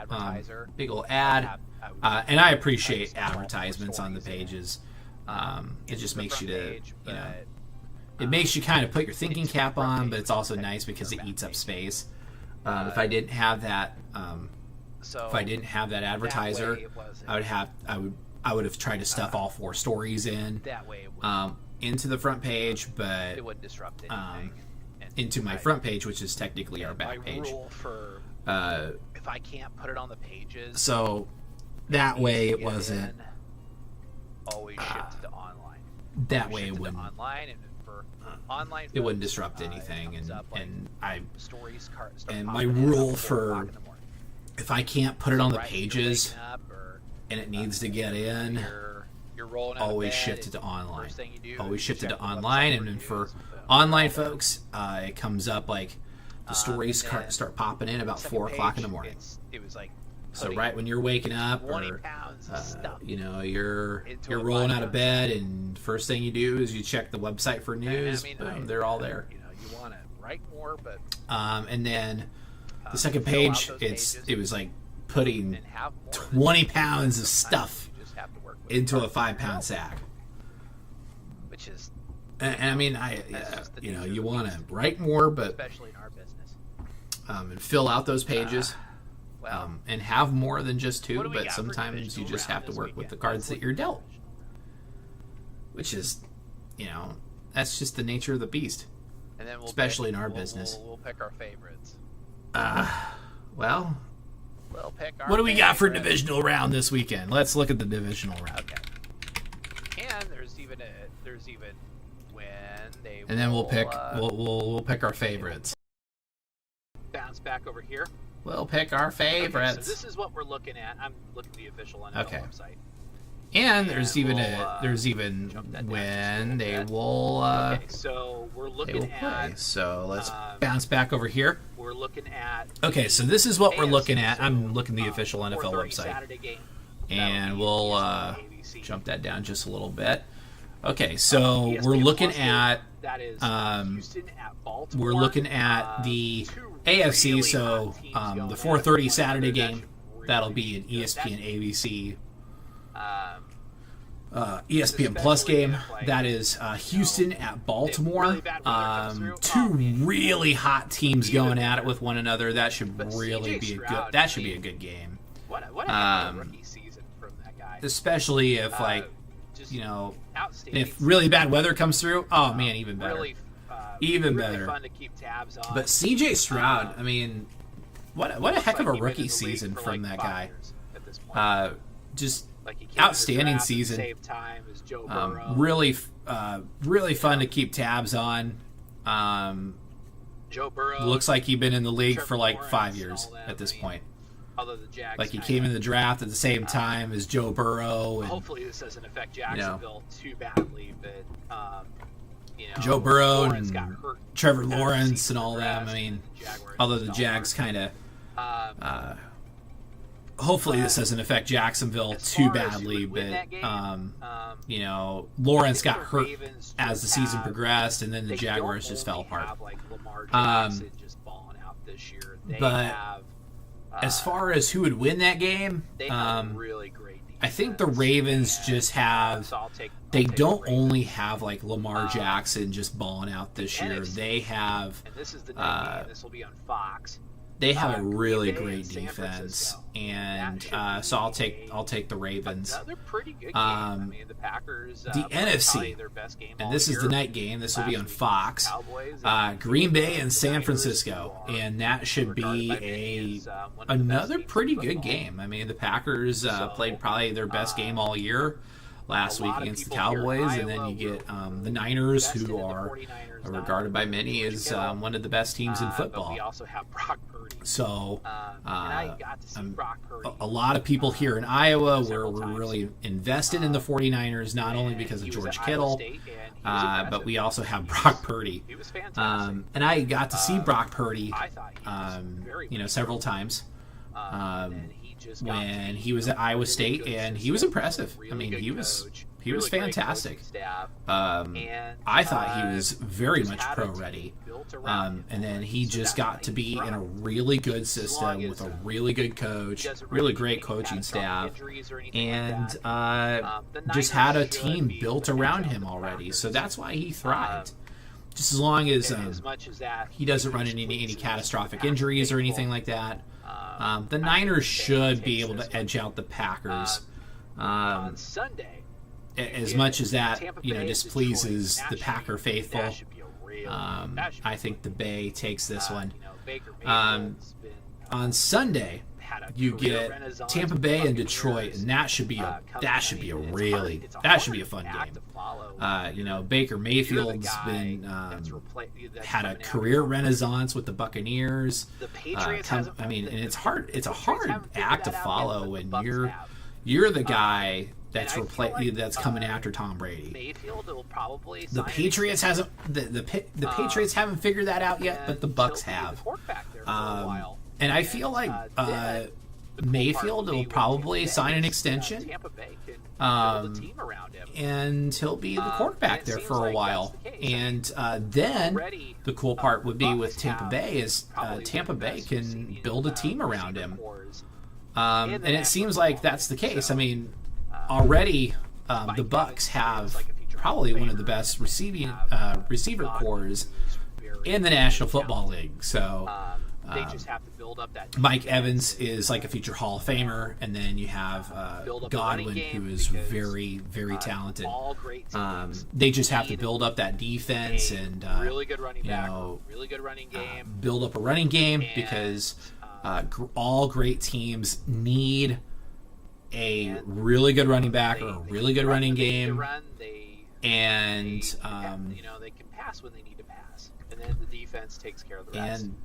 ad, and I appreciate advertisements on the pages. It just makes you to, it makes you kind of put your thinking cap on, but it's also nice because it eats up space. If I didn't have that, advertiser, I would have tried to stuff all 4 stories in into the front page, but it wouldn't disrupt anything. Into my front page, which is technically our back page. Rule for if I can't put it on the pages, so that way it wasn't always shipped to online. That way it wouldn't. Online and for online, it wouldn't disrupt anything, and stories and my rule for if I can't put it on the pages and it needs to get in, always shift it to online. Always shift it to online, and then for online folks, it comes up like the stories start popping in about 4 o'clock in the morning. It was like so right when you're waking up, or you're rolling out of bed, and first thing you do is you check the website for news. Boom, they're all there. You want to write more, but and then the second page, it was like putting 20 pounds of stuff into a 5-pound sack, which is, and I mean, you want to write more, but especially in our business, and fill out those pages, and have more than just 2. But sometimes you just have to work with the cards that you're dealt, which is, that's just the nature of the beast. And then especially in our business. We'll pick our favorites. Well. We'll pick our what do we got for divisional round this weekend? Let's look at the divisional round. Okay. And there's even when they. And then we'll pick we'll pick our favorites. Bounce back over here. We'll pick our favorites. Okay, so this is what we're looking at. I'm looking at the official NFL website. And there's even when they will. Okay, so we're looking at. So let's bounce back over here. We're looking at. Okay, so this is what we're looking at. I'm looking at the official NFL website, and we'll jump that down just a little bit. Okay, so we're looking at. We're looking at the AFC. So the 4:30 Saturday game, that'll be an ESPN ABC. ESPN Plus game. That is Houston at Baltimore. 2 really hot teams going at it with one another. That should really be a good. That should be a good game. What a rookie season from that guy. Especially if if really bad weather comes through. Oh man, even better. Even better. Fun to keep tabs on. But CJ Stroud, I mean, what a heck of a rookie season from that guy. Just outstanding season. Save time as Joe Burrow. Really fun to keep tabs on. Joe Burrow looks like he's been in the league for like 5 years at this point. Although the Jags like he came in the draft at the same time as Joe Burrow. And, hopefully this doesn't affect Jacksonville too badly, but Joe Burrow and Trevor Lawrence and all them. I mean, although the Jags kind of. Hopefully this doesn't affect Jacksonville too badly, but Lawrence got hurt as the season progressed, and then the Jaguars just fell apart. But as far as who would win that game, I think the Ravens just have. They don't only have like Lamar Jackson just balling out this year. They have. And this is the night game. This will be on Fox. They have a really great defense, and so I'll take the Ravens. Another pretty good game. I mean, the Packers. The NFC, their best game and this is the night game. This will be on Fox. Green Bay and San Francisco, and that should be another pretty good game. I mean, the Packers played probably their best game all year last week against the Cowboys, and then you get the Niners, who are regarded by many as one of the best teams in football. But we also have Brock Purdy. So I got to see Brock Purdy. A lot of people here in Iowa were really invested in the 49ers, not only because of George Kittle, but we also have Brock Purdy. He was fantastic. And I got to see Brock Purdy several times. when he was at Iowa State, and he was impressive. I mean, he was fantastic. I thought he was very much pro ready. And then he just got to be in a really good system with a really good coach, really great coaching staff, and just had a team built around him already. So that's why he thrived. Just as long as he doesn't run into any catastrophic injuries or anything like that, the Niners should be able to edge out the Packers. On Sunday, as much as that displeases the Packer faithful, I think the Bay takes this one. On Sunday, you get Tampa Bay and Detroit, and that should be a fun game. Baker Mayfield's been had a career renaissance with the Buccaneers. And it's a hard act to follow when you're the guy that's coming after Tom Brady. The Patriots hasn't the Patriots haven't figured that out yet, but the Bucs have. And I feel like Mayfield will probably sign an extension, and he'll be the quarterback there for a while. And then the cool part would be with Tampa Bay is Tampa Bay can build a team around him. And it seems like that's the case. I mean, already the Bucs have probably one of the best receiver cores in the National Football League. So they just have to build up that. Mike Evans is like a future Hall of Famer, and then you have Godwin, who is very, very talented. They just have to build up that defense and really good running back, really good running game. Build up a running game because all great teams need a really good running back or a really good running game, and they can pass when they need to pass, and then the defense takes care of the rest. And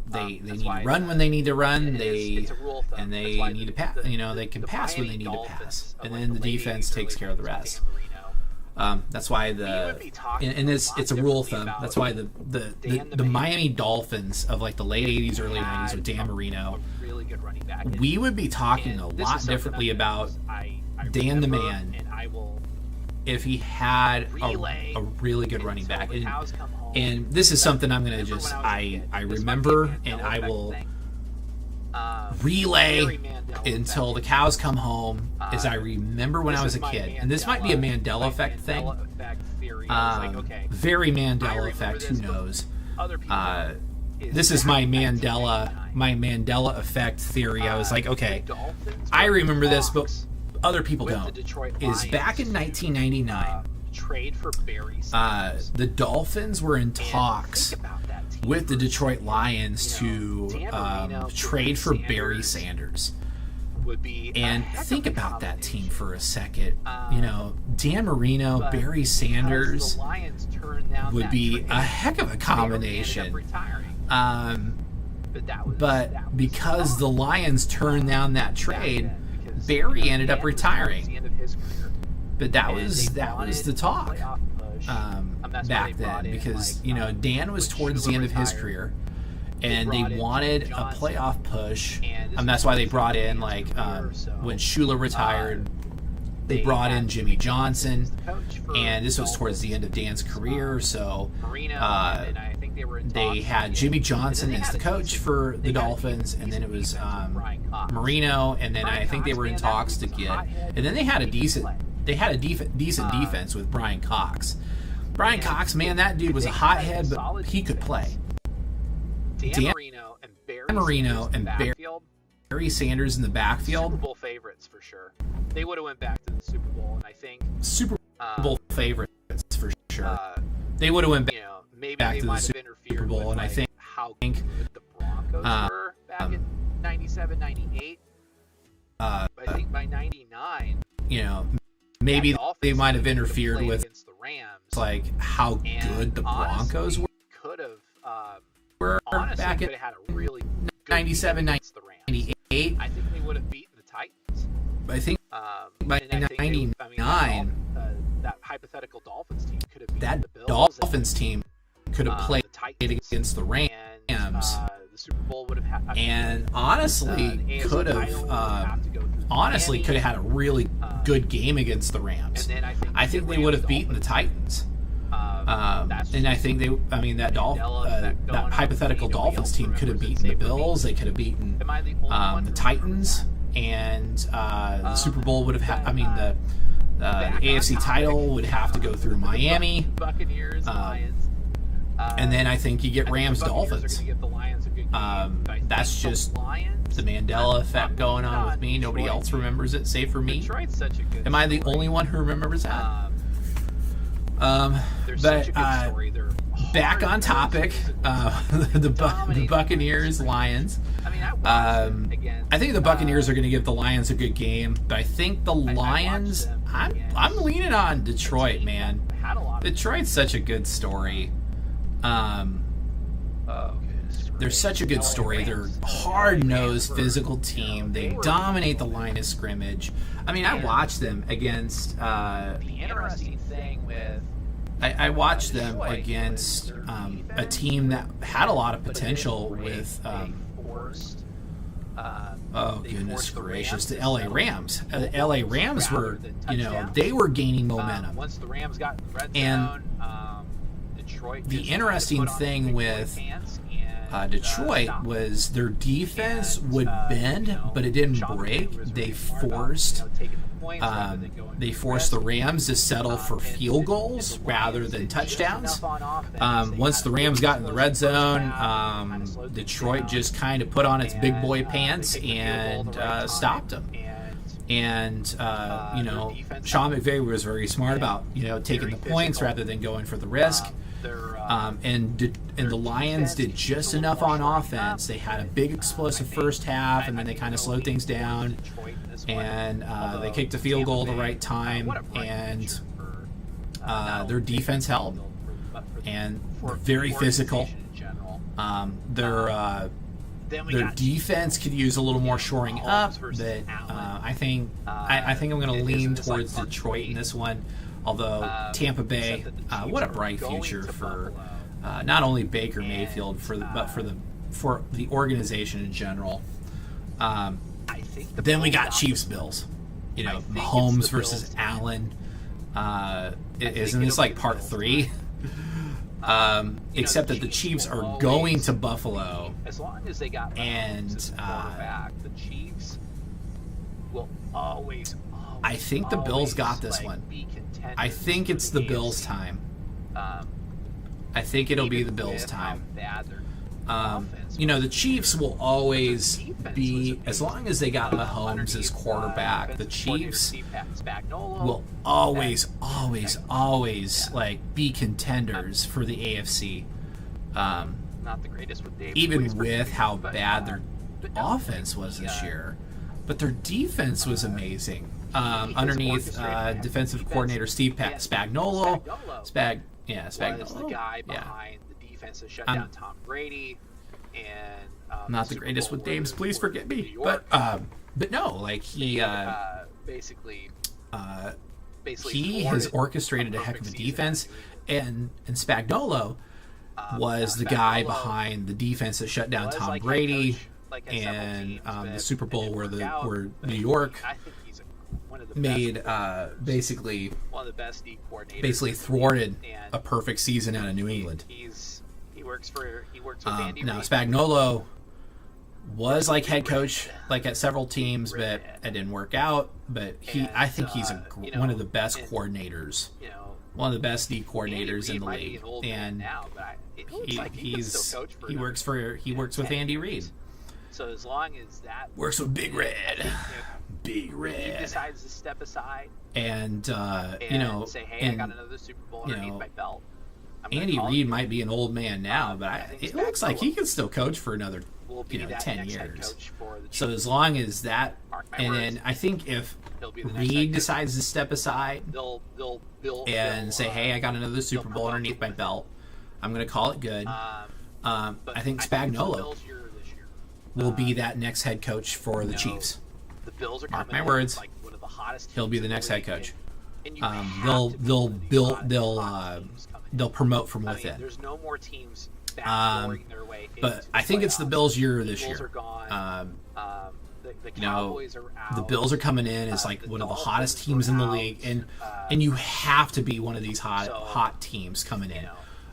they need to run when they need to run. They need to pass. They can pass when they need to pass, and then the defense takes care of the rest. That's why it's a rule of thumb. That's why the Miami Dolphins of like the late '80s, early '90s with Dan Marino, we would be talking a lot differently about Dan the Man if he had a really good running back. And this is something I'm going to I remember, and I will relay until the cows come home, as I remember when I was a kid. And this might be a Mandela effect thing. Very Mandela effect, who knows. This is my Mandela effect theory. I was like, okay, I remember this, but other people don't. Is back in 1999, trade for Barry Sanders. The Dolphins were in talks with the Detroit Lions to trade for Barry Sanders. And think about that team for a second. Dan Marino, Barry Sanders would be a heck of a combination. But because the Lions turned down that trade, Barry ended up retiring. But that was the talk back then, because Dan was towards the end of his career, and they wanted a playoff push, and that's why they brought in when Shula retired, they brought in Jimmy Johnson, and this was towards the end of Dan's career, so they had Jimmy Johnson as the coach for the Dolphins, and then it was Marino, and then I think they were in talks to get, and then they had a decent defense with Brian Cox. Brian Cox, man, that dude was a hothead, but he could play. Dan Marino and Barry Sanders in the backfield. Super Bowl favorites for sure. They would have went back to the Super Bowl, and I think Super Bowl favorites for sure. They would have went back to the Super Bowl, and I think how good the Broncos were back in 97, 98. I think by 99, maybe they might have interfered with the Rams, like how good the Broncos could have. Were honestly, back in had a really 97, 98. I think they would have beaten the Titans. I think by 99, that hypothetical Dolphins team could have beaten that the Bills. Dolphins team could have played against the Rams. Super Bowl would have had. And honestly, could have had a really good game against the Rams. And then I think they would have beaten the Titans. And I think that hypothetical Dolphins team could have beaten the Bills. They could have beaten the Titans, and the Super Bowl would have had. I mean, the AFC title would have to go through Miami. Buccaneers, Lions. And then I think you get Rams Dolphins. That's just the Mandela effect going on with me. Nobody else remembers it, save for me. Am I the only one who remembers that? But back on topic, the Buccaneers, Lions. I think the Buccaneers are going to give the Lions a good game, but I think the Lions. I'm leaning on Detroit, man. Detroit's such a good story. They're such a good story. They're a hard-nosed, physical team. They dominate the line of scrimmage. I mean, I watched them against. The interesting thing with. I watched them against a team that had a lot of potential with. Oh goodness gracious! The LA Rams. The LA Rams were, they were gaining momentum. Once the Rams got in the red And zone, Detroit. The interesting thing with Detroit was their defense would bend, but it didn't break. They forced the Rams to settle for field goals rather than touchdowns. Once the Rams got in the red zone, Detroit just kind of put on its big boy pants and stopped them. And Sean McVay was very smart about taking the points rather than going for the risk. And the Lions did just enough on offense. They had a big explosive first half, and then they kind of slowed things down. And they kicked a field goal at the right time, and their defense held. And very physical. Their defense could use a little more shoring up, but I think I'm going to lean towards Detroit in this one. Although Tampa Bay, what a bright future for not only Baker Mayfield but for the organization in general. Then we got Chiefs Bills. Mahomes versus Allen. Isn't this like part 3? Except that the Chiefs are going to Buffalo. As long as they got Mahomes quarterback, the Chiefs will always. I think the Bills got this one. I think it's the Bills' time. I think it'll be the Bills' time. The Chiefs will always be, as long as they got Mahomes as quarterback, the Chiefs will always be contenders for the AFC. Not the greatest with Dave, even with how bad their offense was this year, but their defense was amazing. Underneath defensive coordinator Steve Spagnuolo. Spagnuolo was the guy behind the defense that shut down Tom Brady. And not the greatest with names, please forget me. But no, like he has orchestrated a heck of a defense, and Spagnuolo was the guy behind the defense that shut down Tom Brady and the Super Bowl where New York made basically one of the best D coordinators, thwarted a perfect season out of New England. He works with Andy now Reid. Spagnuolo was like head coach at several teams, but it didn't work out. But I think he's one of the best coordinators, one of the best D coordinators in the league, and he works with Andy Reid. So as long as that works with Big Red. Big Red. He decides to step aside and say, "Hey, I got another Super Bowl underneath my belt." Andy Reid might be an old man now, but it looks like he can still coach for another 10 years. So as long as that, and then I think if Reid decides to step aside and say, "Hey, I got another Super Bowl underneath my belt, I'm going to call it good," I think Spagnuolo will be that next head coach for the Chiefs. The Bills are Mark my words. like one of the hottest. He'll be the next head coach. They'll promote from within. There's no more teams their way But I think it's the Bills' year this year. Are gone. The You know, Cowboys are out. the Bills are coming in as like one of the hottest teams in the league, and you have to be one of these hot teams coming in.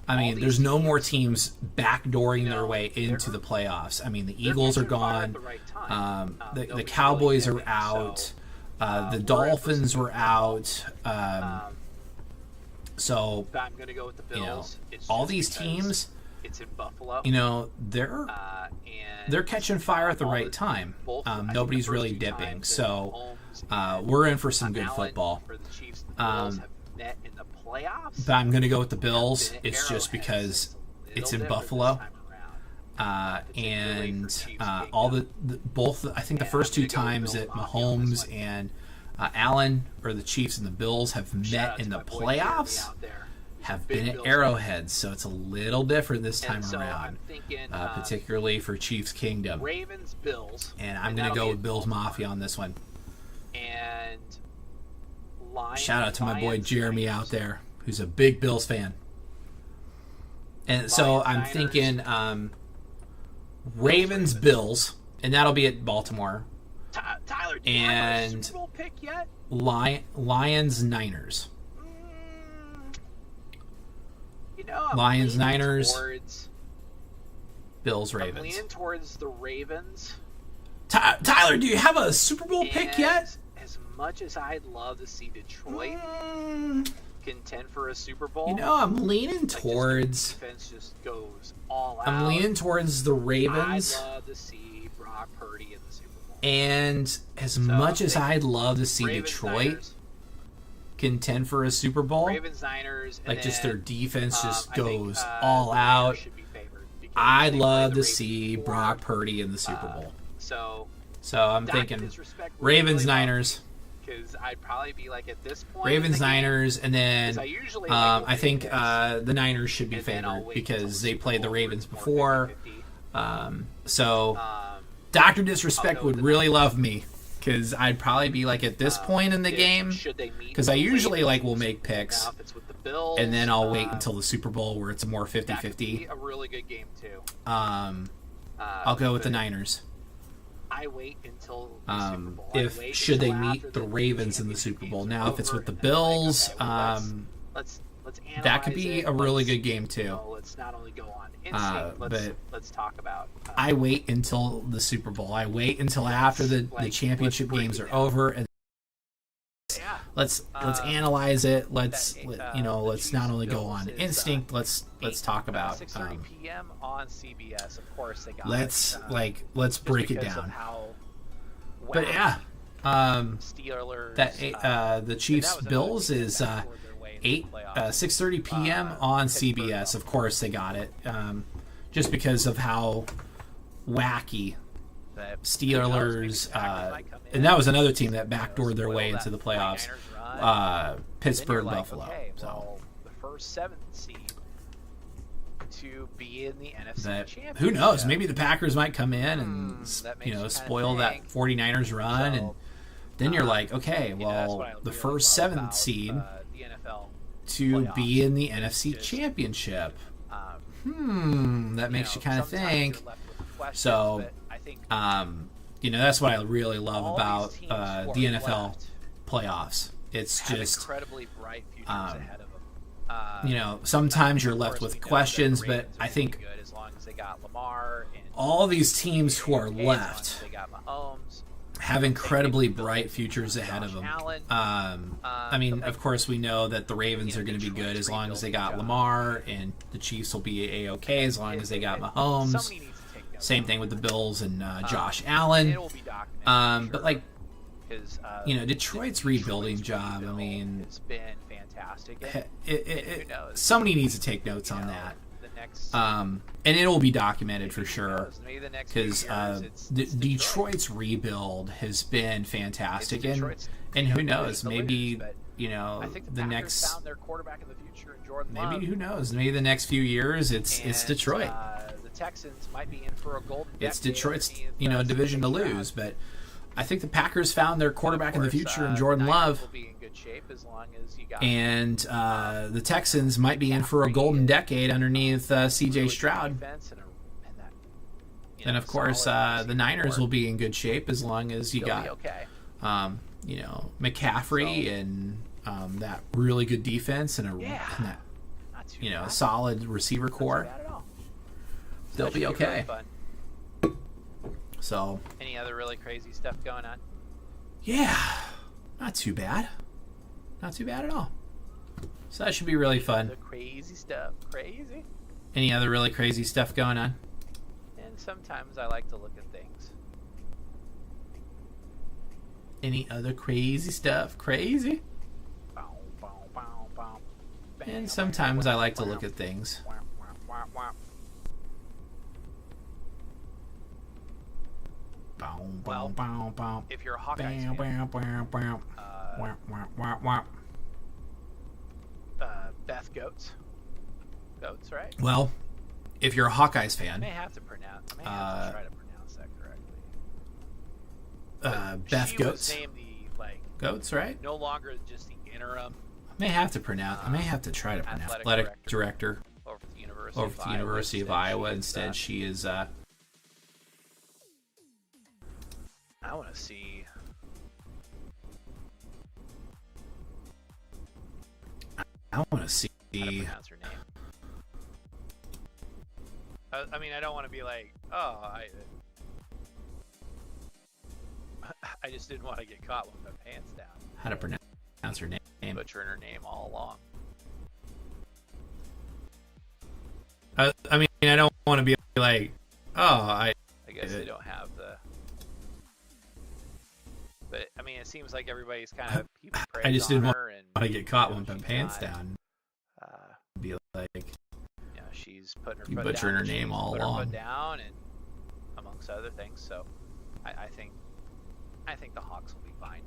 I mean, there's no more teams backdooring their way into the playoffs. I mean, the Eagles are gone. The Cowboys are out. The Dolphins were out. So, I'm going to go with the Bills. All these teams, it's in Buffalo. They're catching fire at the right time. Nobody's really dipping. So, we're in for some good football. But I'm going to go with the Bills. It's just because it's in Buffalo. And I think the first two times that Mahomes and Allen, or the Chiefs and the Bills, have met in the playoffs have been at Arrowhead, so it's a little different this time around, particularly for Chiefs Kingdom. Ravens, Bills, and I'm going to go with Bills Mafia on this one. And shout out to my boy Jeremy out there, who's a big Bills fan. And so I'm thinking Ravens, Bills, and that'll be at Baltimore. Tyler, do you have a Super Bowl pick yet? Lions, Niners. I'm Lions, Niners. Towards, Bills, Ravens. I'm leaning towards the Ravens. Tyler, do you have a Super Bowl pick yet? As much as I'd love to see Detroit contend for a Super Bowl, I'm leaning towards. Defense just goes all out. I'm leaning towards the Ravens. I'd love to see Brock Purdy in the Super Bowl. And as much as I'd love to see Ravens, Detroit Niners, contend for a Super Bowl, Ravens, Niners, and just then, their defense just goes the all Niners out. should be favored because I'd they love play the to see Ravens Brock before. Purdy in the Super Bowl. So I'm thinking Ravens, Niners. Because I'd probably be like at this point. Ravens, Niners, and then I think picks, the Niners should be and then I'll favored wait because until they the played the Super Bowl Ravens where it's before. more 50-50. Dr. Disrespect I'll go would with the really Niners. love me because I'd probably be like at this point in the game, should they meet because I the usually Ravens, will make picks now if it's with the Bills, and then I'll wait until the Super Bowl where it's a more that could 50-50. be a really good game too. I'll go with the Niners. I wait until the Super Bowl. Should they meet the Ravens in the Super Bowl. Now, if it's with the Bills, let's that could be a really good game too. Let's not only go on instinct. Let's talk about. I wait until the Super Bowl. I wait until after the championship games are over, and let's analyze it. Let's not only go on instinct. Let's talk about. 6:30 p.m. on CBS. Of course, they got. Let's break it down. But yeah, Steelers. The Chiefs Bills is 6:30 p.m. on CBS. Of course, they got it. Just because of how wacky Steelers, and that was another team that backdoored their way into the playoffs. Pittsburgh, Buffalo. So the first 7th seed to be in the NFC Championship. Who knows? Maybe the Packers might come in and spoil that 49ers run, and then you're like, okay, well, the first 7th seed to be in the NFC Championship. That makes you kind of think. So, that's what I really love about the NFL playoffs. It's just, incredibly bright futures ahead of them. sometimes you're left with questions, but I think as long as they got Lamar and all these teams who are left they got Mahomes, have incredibly bright futures ahead of them. Of course, we know that the Ravens are going to be good as long as they got Lamar, and the Chiefs will be A-okay as long as they got Mahomes. Same thing with the Bills and Josh Allen. But Detroit's rebuilding job. It's been fantastic. Somebody needs to take notes on that. And it will be documented for sure, because Detroit's rebuild has been fantastic, and who knows, maybe the next, maybe who knows, maybe the next few years it's Detroit. The Texans might be in for a golden. It's Detroit's division to lose, but I think the Packers found their quarterback in the future in Jordan Love. Will be in good shape as long as you got and the for might be in for a golden decade underneath C.J. Stroud. And of course, the Niners will be in good shape as long as you got, McCaffrey and that really good defense and that, solid receiver core. They'll be okay. So. Any other really crazy stuff going on? Yeah, not too bad. Not too bad at all. So that should be really fun. The crazy stuff. Crazy. Any other really crazy stuff going on? And sometimes I like to look at things. Any other crazy stuff? Crazy? And sometimes I like to look at things. Well, if you're a Hawkeyes fan, Beth Goats, right? Well, if you're a Hawkeyes fan, I may have to try to pronounce that correctly. Beth Goats, was named the Goats, right? No longer just the interim. I may have to try to pronounce athletic director over at the University of Iowa. Instead, she is. I want to see. I want to see. How to pronounce her name. I mean, I don't want to be like, I just didn't want to get caught with my pants down. How to pronounce her name? Butchering her name all along. I mean, I don't want to be like, I guess they don't have the. But I mean, it seems like everybody's kind of. I just didn't want to get caught with my pants down. Be like, she's putting her foot down. Butchering her name all along. Her foot down, and amongst other things. So, I think the Hawks will be fine.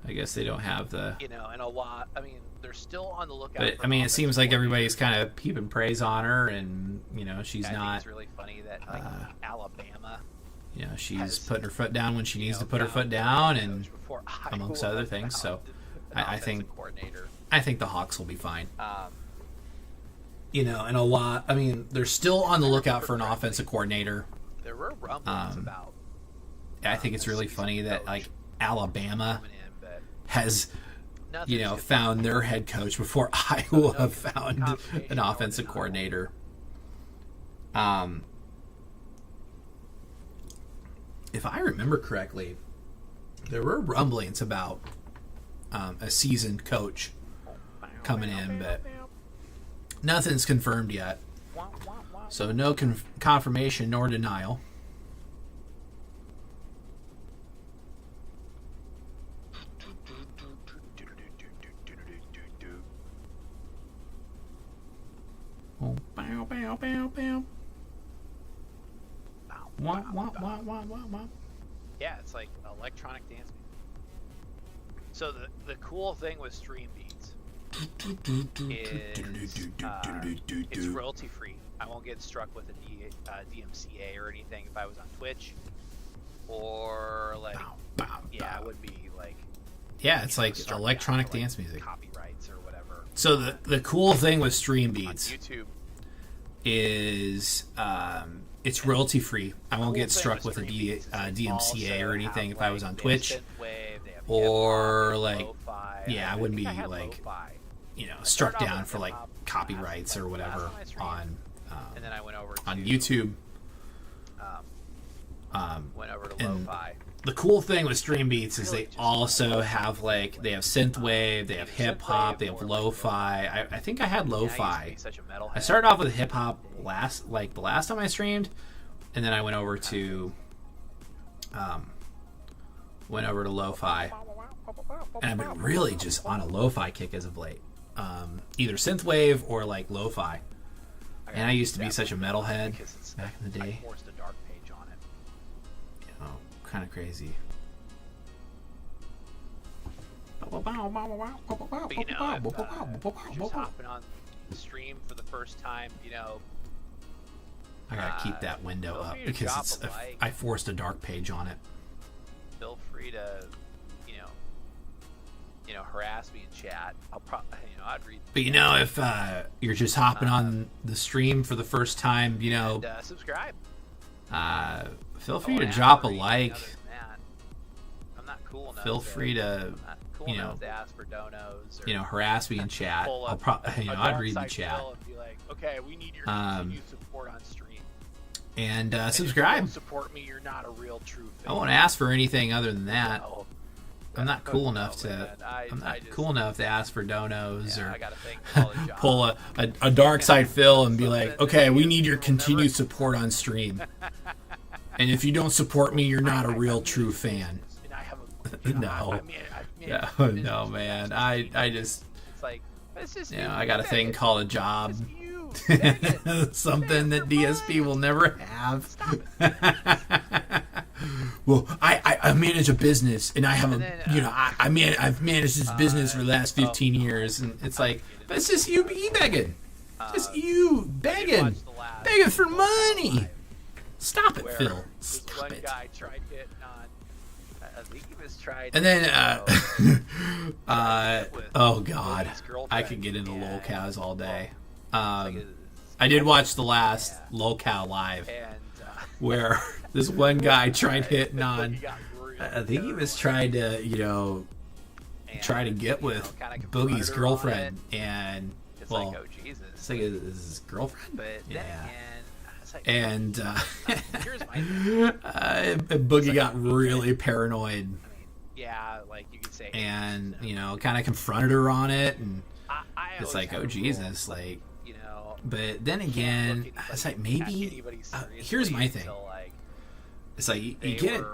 I guess they don't have the. And a lot. I mean, they're still on the lookout. But I mean, it seems like everybody's kind of heaping praise on her, and she's not. I think it's really funny that Alabama. She's putting her foot down when she needs to put her foot down, and amongst other things. So, I think the Hawks will be fine. And a lot. I mean, they're still on the lookout for an offensive coordinator. There were rumblings about. I think it's really funny that Alabama has, found their head coach before Iowa found an offensive coordinator. If I remember correctly, there were rumblings about a seasoned coach coming in, but nothing's confirmed yet. So no confirmation nor denial. Oh, bow, bow, bow, bow. Wah. Yeah, it's like electronic dance music. So the cool thing with Stream Beats is it's royalty free. I won't get struck with a DMCA or anything if I was on Twitch or I would be like. Yeah, it's like electronic dance music. Copyrights or whatever. So the cool thing with Stream Beats on YouTube is it's royalty free. I won't get struck with a DMCA or anything if I was on Twitch. Or I wouldn't be struck down for copyrights or whatever on and then I went over on YouTube. Went over to lo-fi. The cool thing with Stream Beats is they also have they have synthwave, they have hip hop, they have lo-fi. I think I had lo-fi. I started off with hip hop the last time I streamed, and then I went over to lo-fi, and I've been really just on a lo-fi kick as of late. Either synthwave or lo-fi. And I used to be such a metalhead back in the day. I forced a dark page on it. Kind of crazy. But just hopping on the stream for the first time, I gotta keep that window up because I forced a dark page on it. feel free to, harass me in chat. I'll probably, I'd read. But if you're just hopping on the stream for the first time, and, subscribe. Feel free to drop a like. I'm not cool enough. Feel free to, to ask for donos. Or, harass me in chat. I'd read the chat. And be like, okay, we need your continued support on stream. And If subscribe. you don't support me, you're not a real true fan. I won't ask for anything other than that. No. I'm not cool enough to. Man. I'm not cool enough to ask for donos I or gotta think college job. pull a dark side Phil and be like, okay, we need your continued support on stream. And if you don't support me, you're not a real true fan. And I have No. No, man. I just. It's like, it's just I got a thing called a job. It's you. Something that DSP will never have. Stop it. Well, I manage a business, and I have I've managed this business for the last 15 years, and it's like, but it's just you begging, just you begging for money. Stop it, Phil. Stop it. Guy tried hitting on. I think he was trying. And then, oh god, I could get into lolcows all day. I did watch the last lolcow live, where this one guy tried hitting on. I think he was trying to, try to get with Boogie's girlfriend, and well, it's like his girlfriend. Yeah. And Boogie got really paranoid. Yeah, like you could say. And kind of confronted her on it, and it's like, oh Jesus, like. But then again, it's like maybe. Here's my thing. It's like you get it.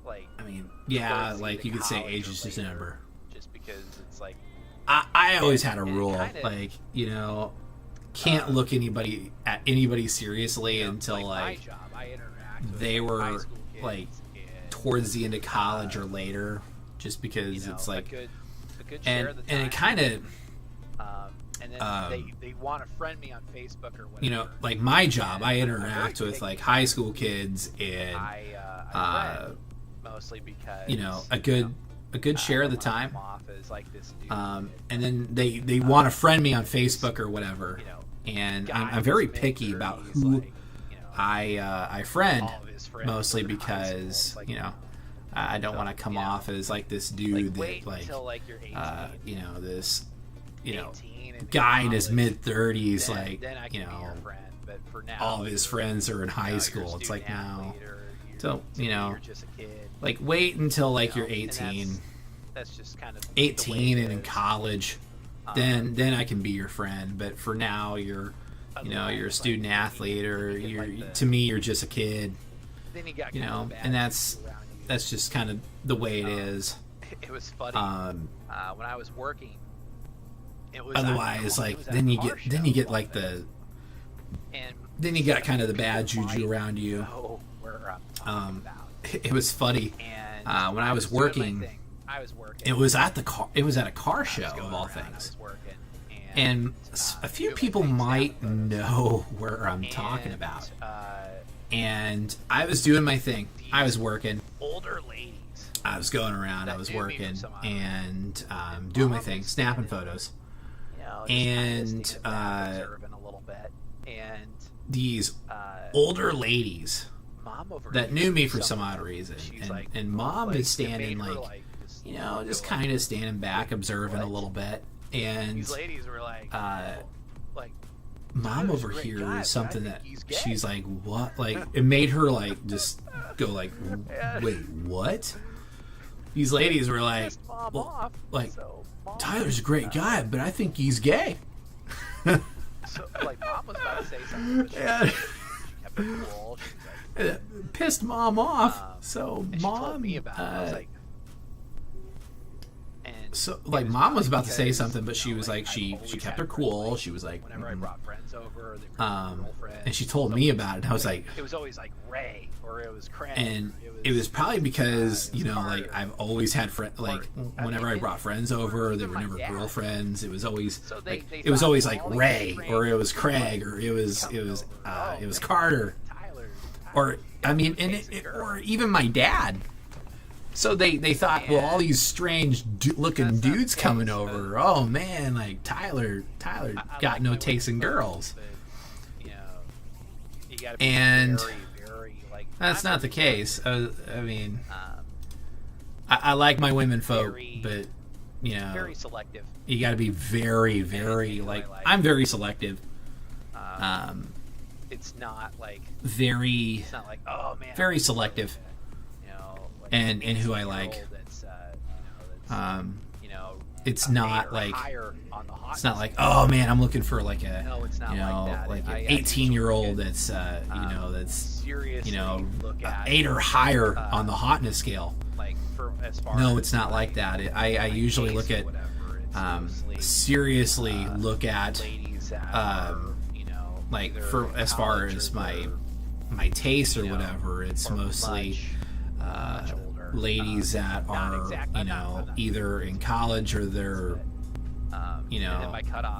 I mean, yeah, like you could say age is just a number. Just because it's like. I always had a rule, like can't look at anybody seriously until like they were like towards the end of college or later, just because it's like and it kind of and then they want to friend me on Facebook or whatever. Like my job, I interact with like high school kids, and mostly because a good share of the time. Like this dude, and then they want to friend me on Facebook or whatever. And I'm very picky about who I friend, mostly because I don't want to come off as like this dude that this guy in his mid-30s, like all of his friends are in high school. It's like, no, don't like wait until like you're 18. That's just kind of 18 and in college. Then I can be your friend, but for now you're a student athlete, or to me you're just a kid. And that's just kind of the way it is. It was funny when I was working. It was otherwise then you get like then you got kind of the bad juju around you. It was funny when I was working. It was at a car show of all things, and a few people might know where I'm talking about. And I was doing my thing. I was working. Older ladies. I was going around. I was working and doing my thing, snapping photos. And these older ladies that knew me for some odd reason, and Mom is standing like. Just kind of standing back, observing a little bit, and these ladies were Mom over here is something that she's like, what? Like, it made her like just go like, wait, what? These ladies were like, well, like, Tyler's a great guy, but I think he's gay. So, like, Mom was about to say something, but she kept it cool. It pissed Mom off. So Mom told me about it. I was like. So like Mom was about to say something, but she was like she kept her cool. She was like, whenever I brought friends over, they were girlfriends, and she told me about it. And I was like, it was always like Ray or it was Craig. And it was probably because like I've always had friends. Like whenever I brought friends over, they were never girlfriends. It was always like Ray or it was Craig or it was Carter, or I mean, or even my dad. So they thought, well, all these strange looking dudes coming over. Oh man, like Tyler got no taste in girls. But, you gotta be and very like. That's not the case. I mean, I like my women folk, but very selective. You got to be very like. I'm very selective. It's not like very. It's not like, oh man. Very selective. Like and who I like. That's, it's not like. It's not like, oh man, I'm looking for like a, no, it's not like an 18-year-old that's, that's, seriously look at 8 or higher on the hotness scale. Like as far no, it's not like that. I usually look at, seriously look at, like for as far as my taste or whatever, it's mostly ladies that are, either in college or they're,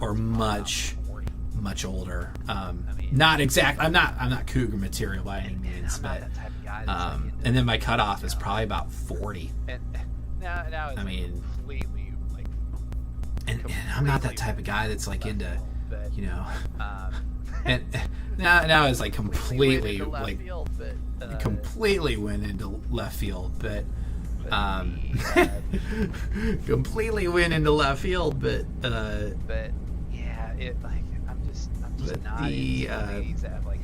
or much older. Not exact. I'm not cougar material by any means, but and then my cutoff is probably about 40. Now I mean, completely like. And I'm not that type of guy that's like into, and now it's like completely like completely went into left field, but. Completely went into left field, but yeah, it like I'm just not into ladies that have like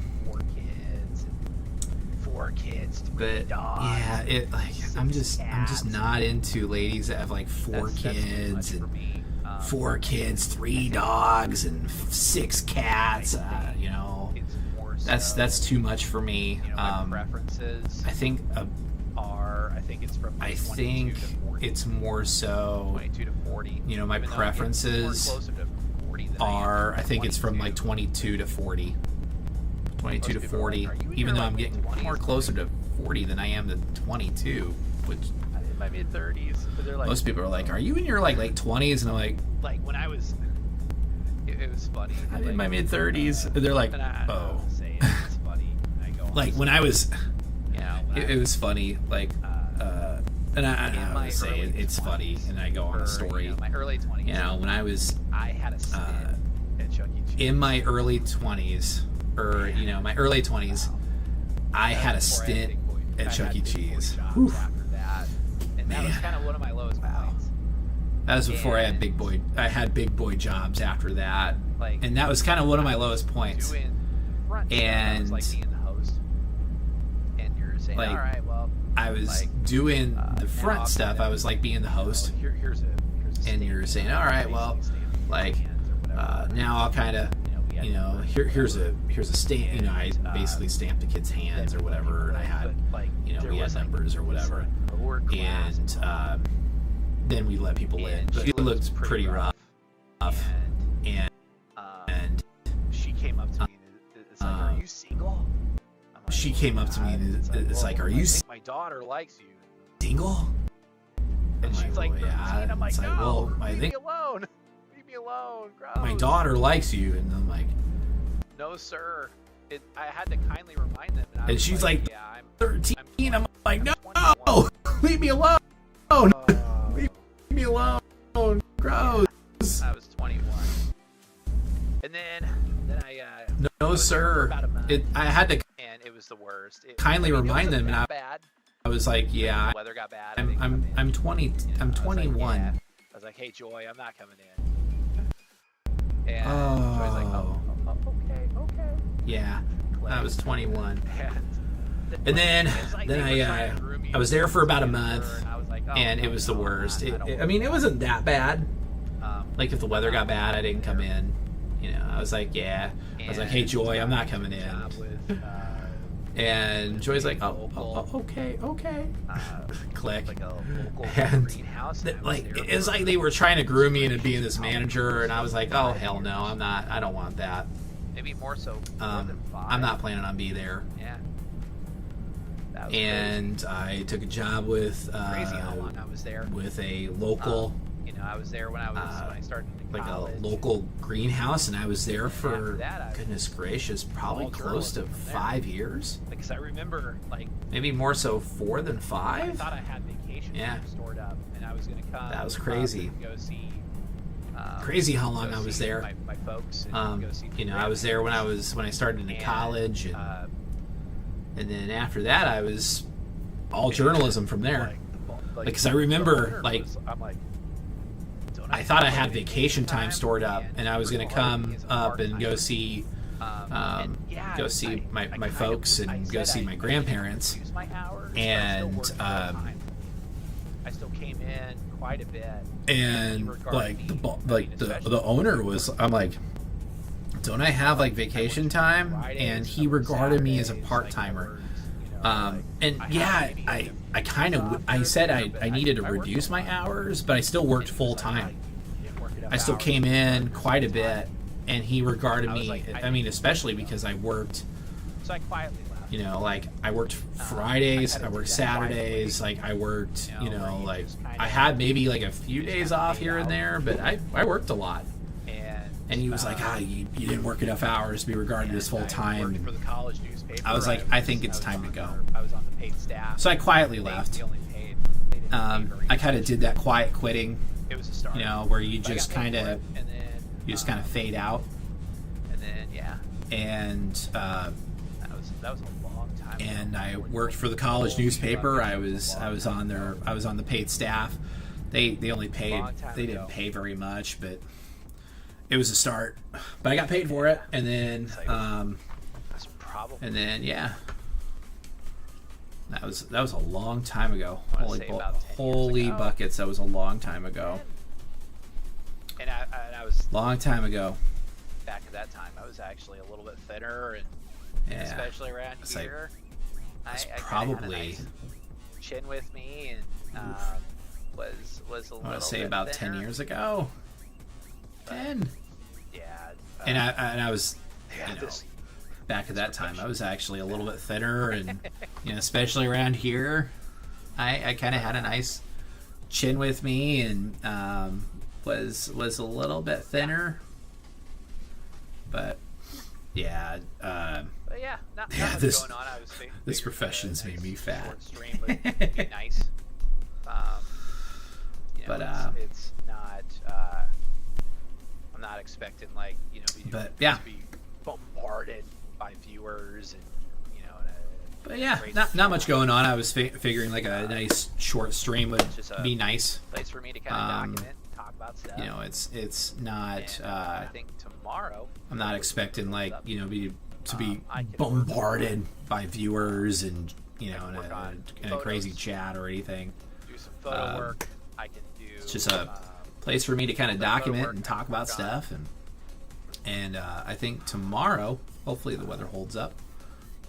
4 kids, 3 dogs. Yeah, it like I'm just not into ladies that have like 4 kids and 4 kids, 3 dogs and 6 cats. That's too much for me. My preferences. I think. I think it's more so 22 to 40. My preferences are. I think it's from like 22 to 40. 22 to 40. Even though I'm getting more closer to 40 than I am to 22, which in my mid 30s. Most people are like, "Are you in your like late 20s?" And I'm like when I was. It was funny. I'm in my mid 30s. They're like, "Oh." It's funny. I go like when I was. It was funny. Like. And I would say it's funny, and I go on a story. My early 20s. When I was, I had a stint at Chuck E. Cheese. In my early 20s, or my early 20s, I had a stint at Chuck E. Cheese. After that, and that was kind of one of my lowest points. That was before I had big boy jobs after that, and that was kind of one of my lowest points. And like being the host, and you're saying, all right, well. I was doing the front stuff. I was like being the host, and you're saying, "All right, well, like now I'll kind of, here's a stamp. I basically stamped the kid's hands or whatever, and I had, we had numbers or whatever, and then we let people in. But it looked pretty rough, and she came up to me. It's like, "Are you single?" She came up to me and it's like, "Are you my daughter likes you." Single? And she's like, yeah. And I'm like, no, well, leave me alone. Leave me alone. Gross. My daughter likes you. And I'm like, no, sir. I had to kindly remind them. And she's like, yeah, I'm 13. I'm like, no, leave me alone. Leave me alone. Gross. I was 21. And then I... no, sir. I had to... And it was the worst. Kindly remind them. And bad. I was like, yeah. The weather got bad. I'm 20. I'm 21. I was like, hey, Joy, I'm not coming in. And Joy's like, oh, okay. Yeah, I was 21. And then I was there for about a month, and it was the worst. I mean, it wasn't that bad. Like if the weather got bad, I didn't come in. I was like, yeah. I was like, hey, Joy, I'm not coming in. And Joy's like, oh, okay. Click. And it's like they were trying to groom me into being this manager, and I was like, oh, hell no, I'm not. I don't want that. Maybe more so. I'm not planning on being there. Yeah. And I took a job with crazy how long I was there. with a local I was there when I started in college. Like a local greenhouse, and I was there for, goodness gracious, probably close to 5 years. Because I remember, like, maybe more so 4 than 5. I thought I had vacation time stored up, and I was going to come. That was crazy. Go see. Crazy how long I was there. My folks. And go see I was there when I started into college, and then after that I was all journalism from there. Because I remember, like, I thought I had vacation time stored up, and I was going to come up and go see my folks and go see my grandparents, and I still came in quite a bit. And like the owner was, I'm like, don't I have like vacation time? And he regarded me as a part-timer. And yeah, I kind of, I said I needed to reduce my hours, but I still worked full time. I still came in quite a bit, and he regarded me, I mean, especially because I worked, so I quietly left. you know, like I worked Fridays, I worked Saturdays, like I worked, you know, like I had maybe like a few days off here and there, but I worked a lot. And he was like, you didn't work enough hours to be regarded as full time. I was like, I think it's time to go. I was on the paid staff. So I quietly left. I kind of did that quiet quitting, you know, where you just kind of fade out. And then and that was a long time. And I worked for the college newspaper. I was on the paid staff. They only paid, they didn't pay very much, but it was a start. But I got paid for it, and then yeah, that was a long time ago. Holy buckets, that was a long time ago. And I was long time ago. Back at that time, I was actually a little bit thinner, and especially around here, I probably had a nice chin with me, and was a little. I want to say about thinner. 10 years ago. 10. Yeah. And I was, you know, back at that time, I was actually a little bit thinner, and you know, especially around here, I kind of had a nice chin with me, and was a little bit thinner, but yeah. But yeah, not this going on. I was this profession's made me fat. Short stream would be nice. You know, but it's not. I'm not expecting, like, you know, to be bombarded by viewers, and you know. But yeah, not much going on. I was figuring like a nice short stream would be nice. Place for me to kind of document, talk about stuff. You know, it's not. I think tomorrow. I'm not expecting, like, you know, to be bombarded by viewers and, you know, in a crazy chat or anything. Do some photo work. I can do. It's just a place for me to kind of document and talk about stuff, and I think tomorrow, hopefully the weather holds up,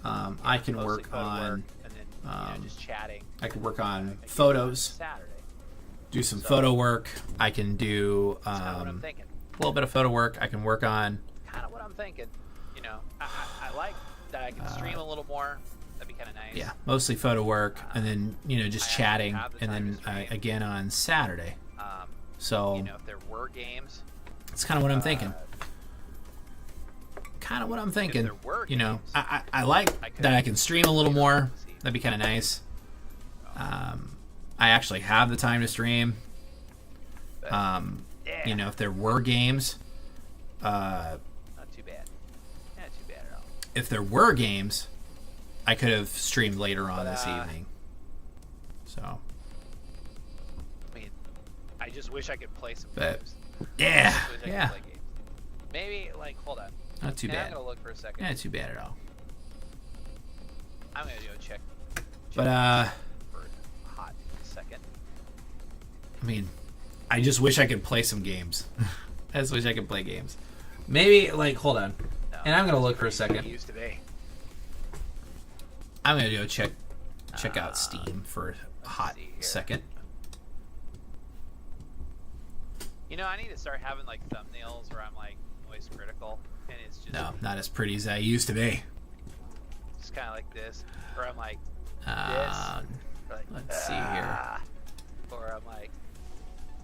I can work on just chatting. I can work on photos, do some photo work. I can do a little bit of photo work. I can work on kind of what I'm thinking. You know, I like that I can stream a little more. That'd be kind of nice. Yeah, mostly photo work, and then, you know, just chatting, and then again on Saturday. So, you know, if there were games, it's kind of what I'm thinking. You know, I like that I can stream a little more. That'd be kind of nice. I actually have the time to stream. You know, if there were games, not too bad. Not too bad at all. If there were games, I could have streamed later on this evening. So. I just wish I could play some games. Yeah. Games. Maybe, like, hold on. Not too bad. I'm gonna look for a second. Not too bad at all. I'm gonna go check but for a hot second. I mean, I just wish I could play some games. I just wish I could play games. Maybe, like, hold on. No, and I'm gonna look for a second. Used to be. I'm gonna go check out Steam for a hot second. You know, I need to start having, like, thumbnails where I'm, like, noise critical, and it's just... No, not as pretty as I used to be. Just kind of like this, where I'm like, this. Like, let's see here. Or I'm like,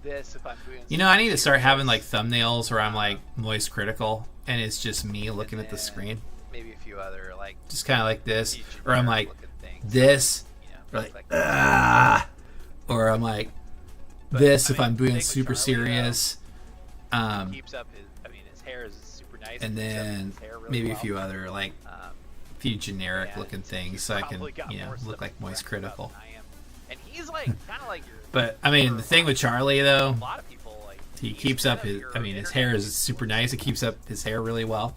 this if I'm doing. You know, I need to start having like thumbnails where I'm like moist critical, and it's just me looking at the screen. Maybe a few other like. Just kind of like this, or I'm like this, or like ah, or I'm like this if I'm being super serious. Keeps up his. I mean, his hair is super nice. And then maybe a few other like few generic looking things, so I can look like moist critical. And he's like kind of like your. But I mean, the thing with Charlie though, a lot of people like he keeps up his. I mean, his hair is super nice. It keeps up his hair really well.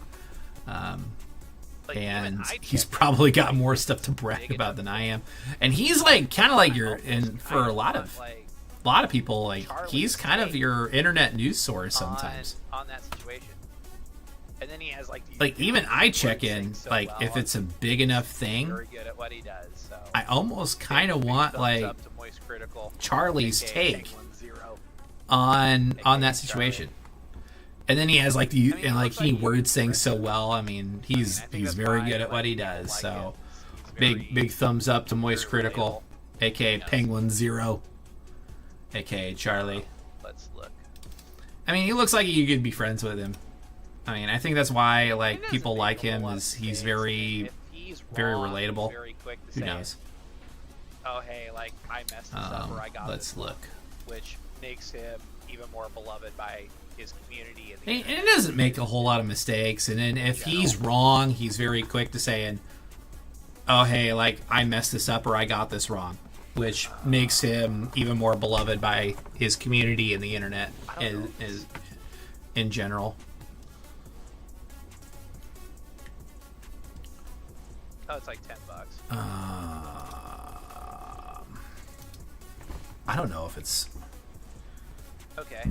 And he's probably got more stuff to brag about than I am. And he's like kind of like your, and for a lot of people, like he's kind of your internet news source sometimes. On that situation. And then he has like even I check in like if it's a big enough thing. Very good at what he does. So I almost kind of want like Charlie's take on that situation. And then he has like he words things so well. I mean, he's very good at what he does. So big thumbs up to Moist Critical, aka Penguin Zero, aka Charlie. Let's look. I mean, he looks like you could be friends with him. I mean, I think that's why like people like him, is he's very relatable. Who knows? Oh hey, like I messed this up or I got let's look. Which makes him even more beloved by his community. And it doesn't make a whole lot of mistakes. And then if he's wrong, he's very quick to saying, "Oh hey, like I messed this up or I got this wrong," which makes him even more beloved by his community and the internet in general. Oh, it's like $10. I don't know if it's okay.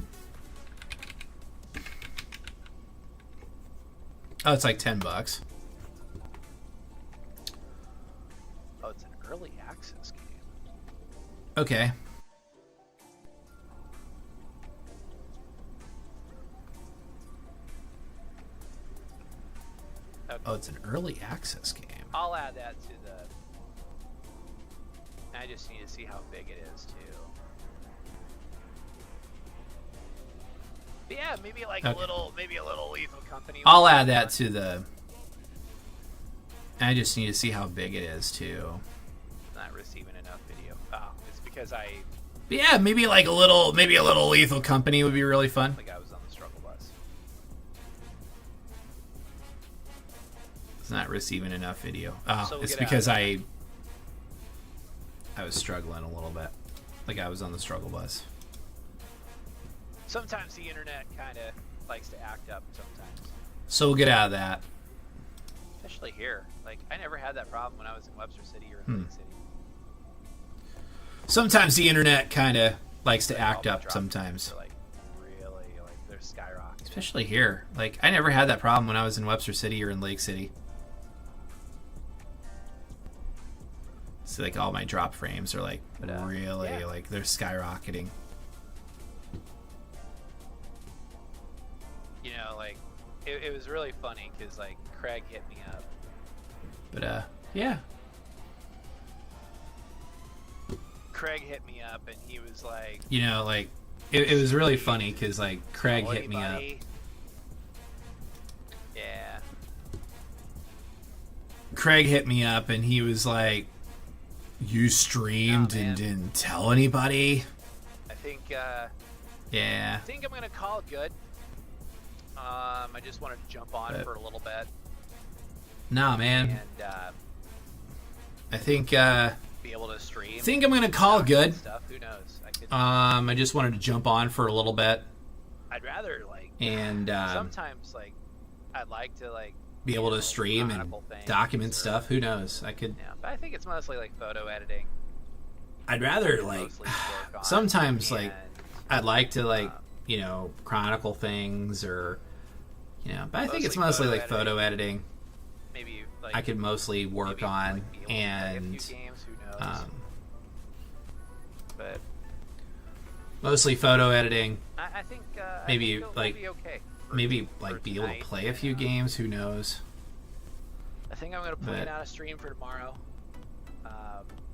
Oh, it's like $10. Oh, it's an early access game. Okay. Oh, it's an early access game. I'll add that to the. I just need to see how big it is too. But yeah, maybe like a little Lethal Company. I'll add that to the. I just need to see how big it is too. Not receiving enough video. Oh, it's because I. But yeah, maybe a little Lethal Company would be really fun. Like I was on the struggle bus. It's not receiving enough video. Oh, so it's because I was struggling a little bit. Like I was on the struggle bus. Sometimes the internet kind of likes to act up sometimes. So we'll get out of that. Especially here. Like, I never had that problem when I was in Webster City or in Lake City. Sometimes the internet kind of likes to act up sometimes. Like, really, like, they're skyrocketing. Especially here. Like, I never had that problem when I was in Webster City or in Lake City. So, like, all my drop frames are, like, really, like, they're skyrocketing. You know, like, it was really funny because, like, Craig hit me up. But, yeah. Craig hit me up and he was like... You know, like, it was really funny because, like, Craig hit me up. Yeah. Craig hit me up and he was like, you streamed and didn't tell anybody? I think, yeah. I think I'm going to call it good. I just wanted to jump on for a little bit. Nah, man. And, I think, be able to stream. I think I'm going to call it good. Stuff. Who knows? I just wanted to jump on for a little bit. I'd rather, like, and, sometimes, like, I'd like to, like, be able to stream and document stuff. Who knows? I could. Yeah, but I think it's mostly like photo editing. I'd rather like sometimes like I'd like to like you know chronicle things or you know, but I think it's mostly like photo editing. Maybe like I could mostly work on like and a few games, who knows? But mostly photo editing. I think maybe I think like be okay. Maybe like be able to play a few games. Who knows? I think I'm gonna plan out a stream for tomorrow.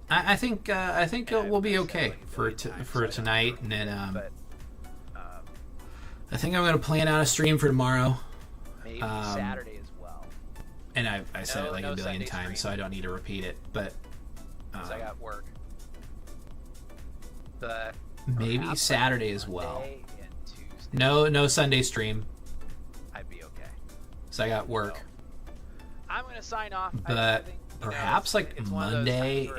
I think we'll be okay for tonight, and then I think I'm gonna plan out a stream for tomorrow. Maybe Saturday as well. And I said it like a billion times, so I don't need to repeat it. But I got work. But maybe Saturday as well. No Sunday stream. I'd be okay. So I got work. So, I'm gonna sign off. But perhaps like Monday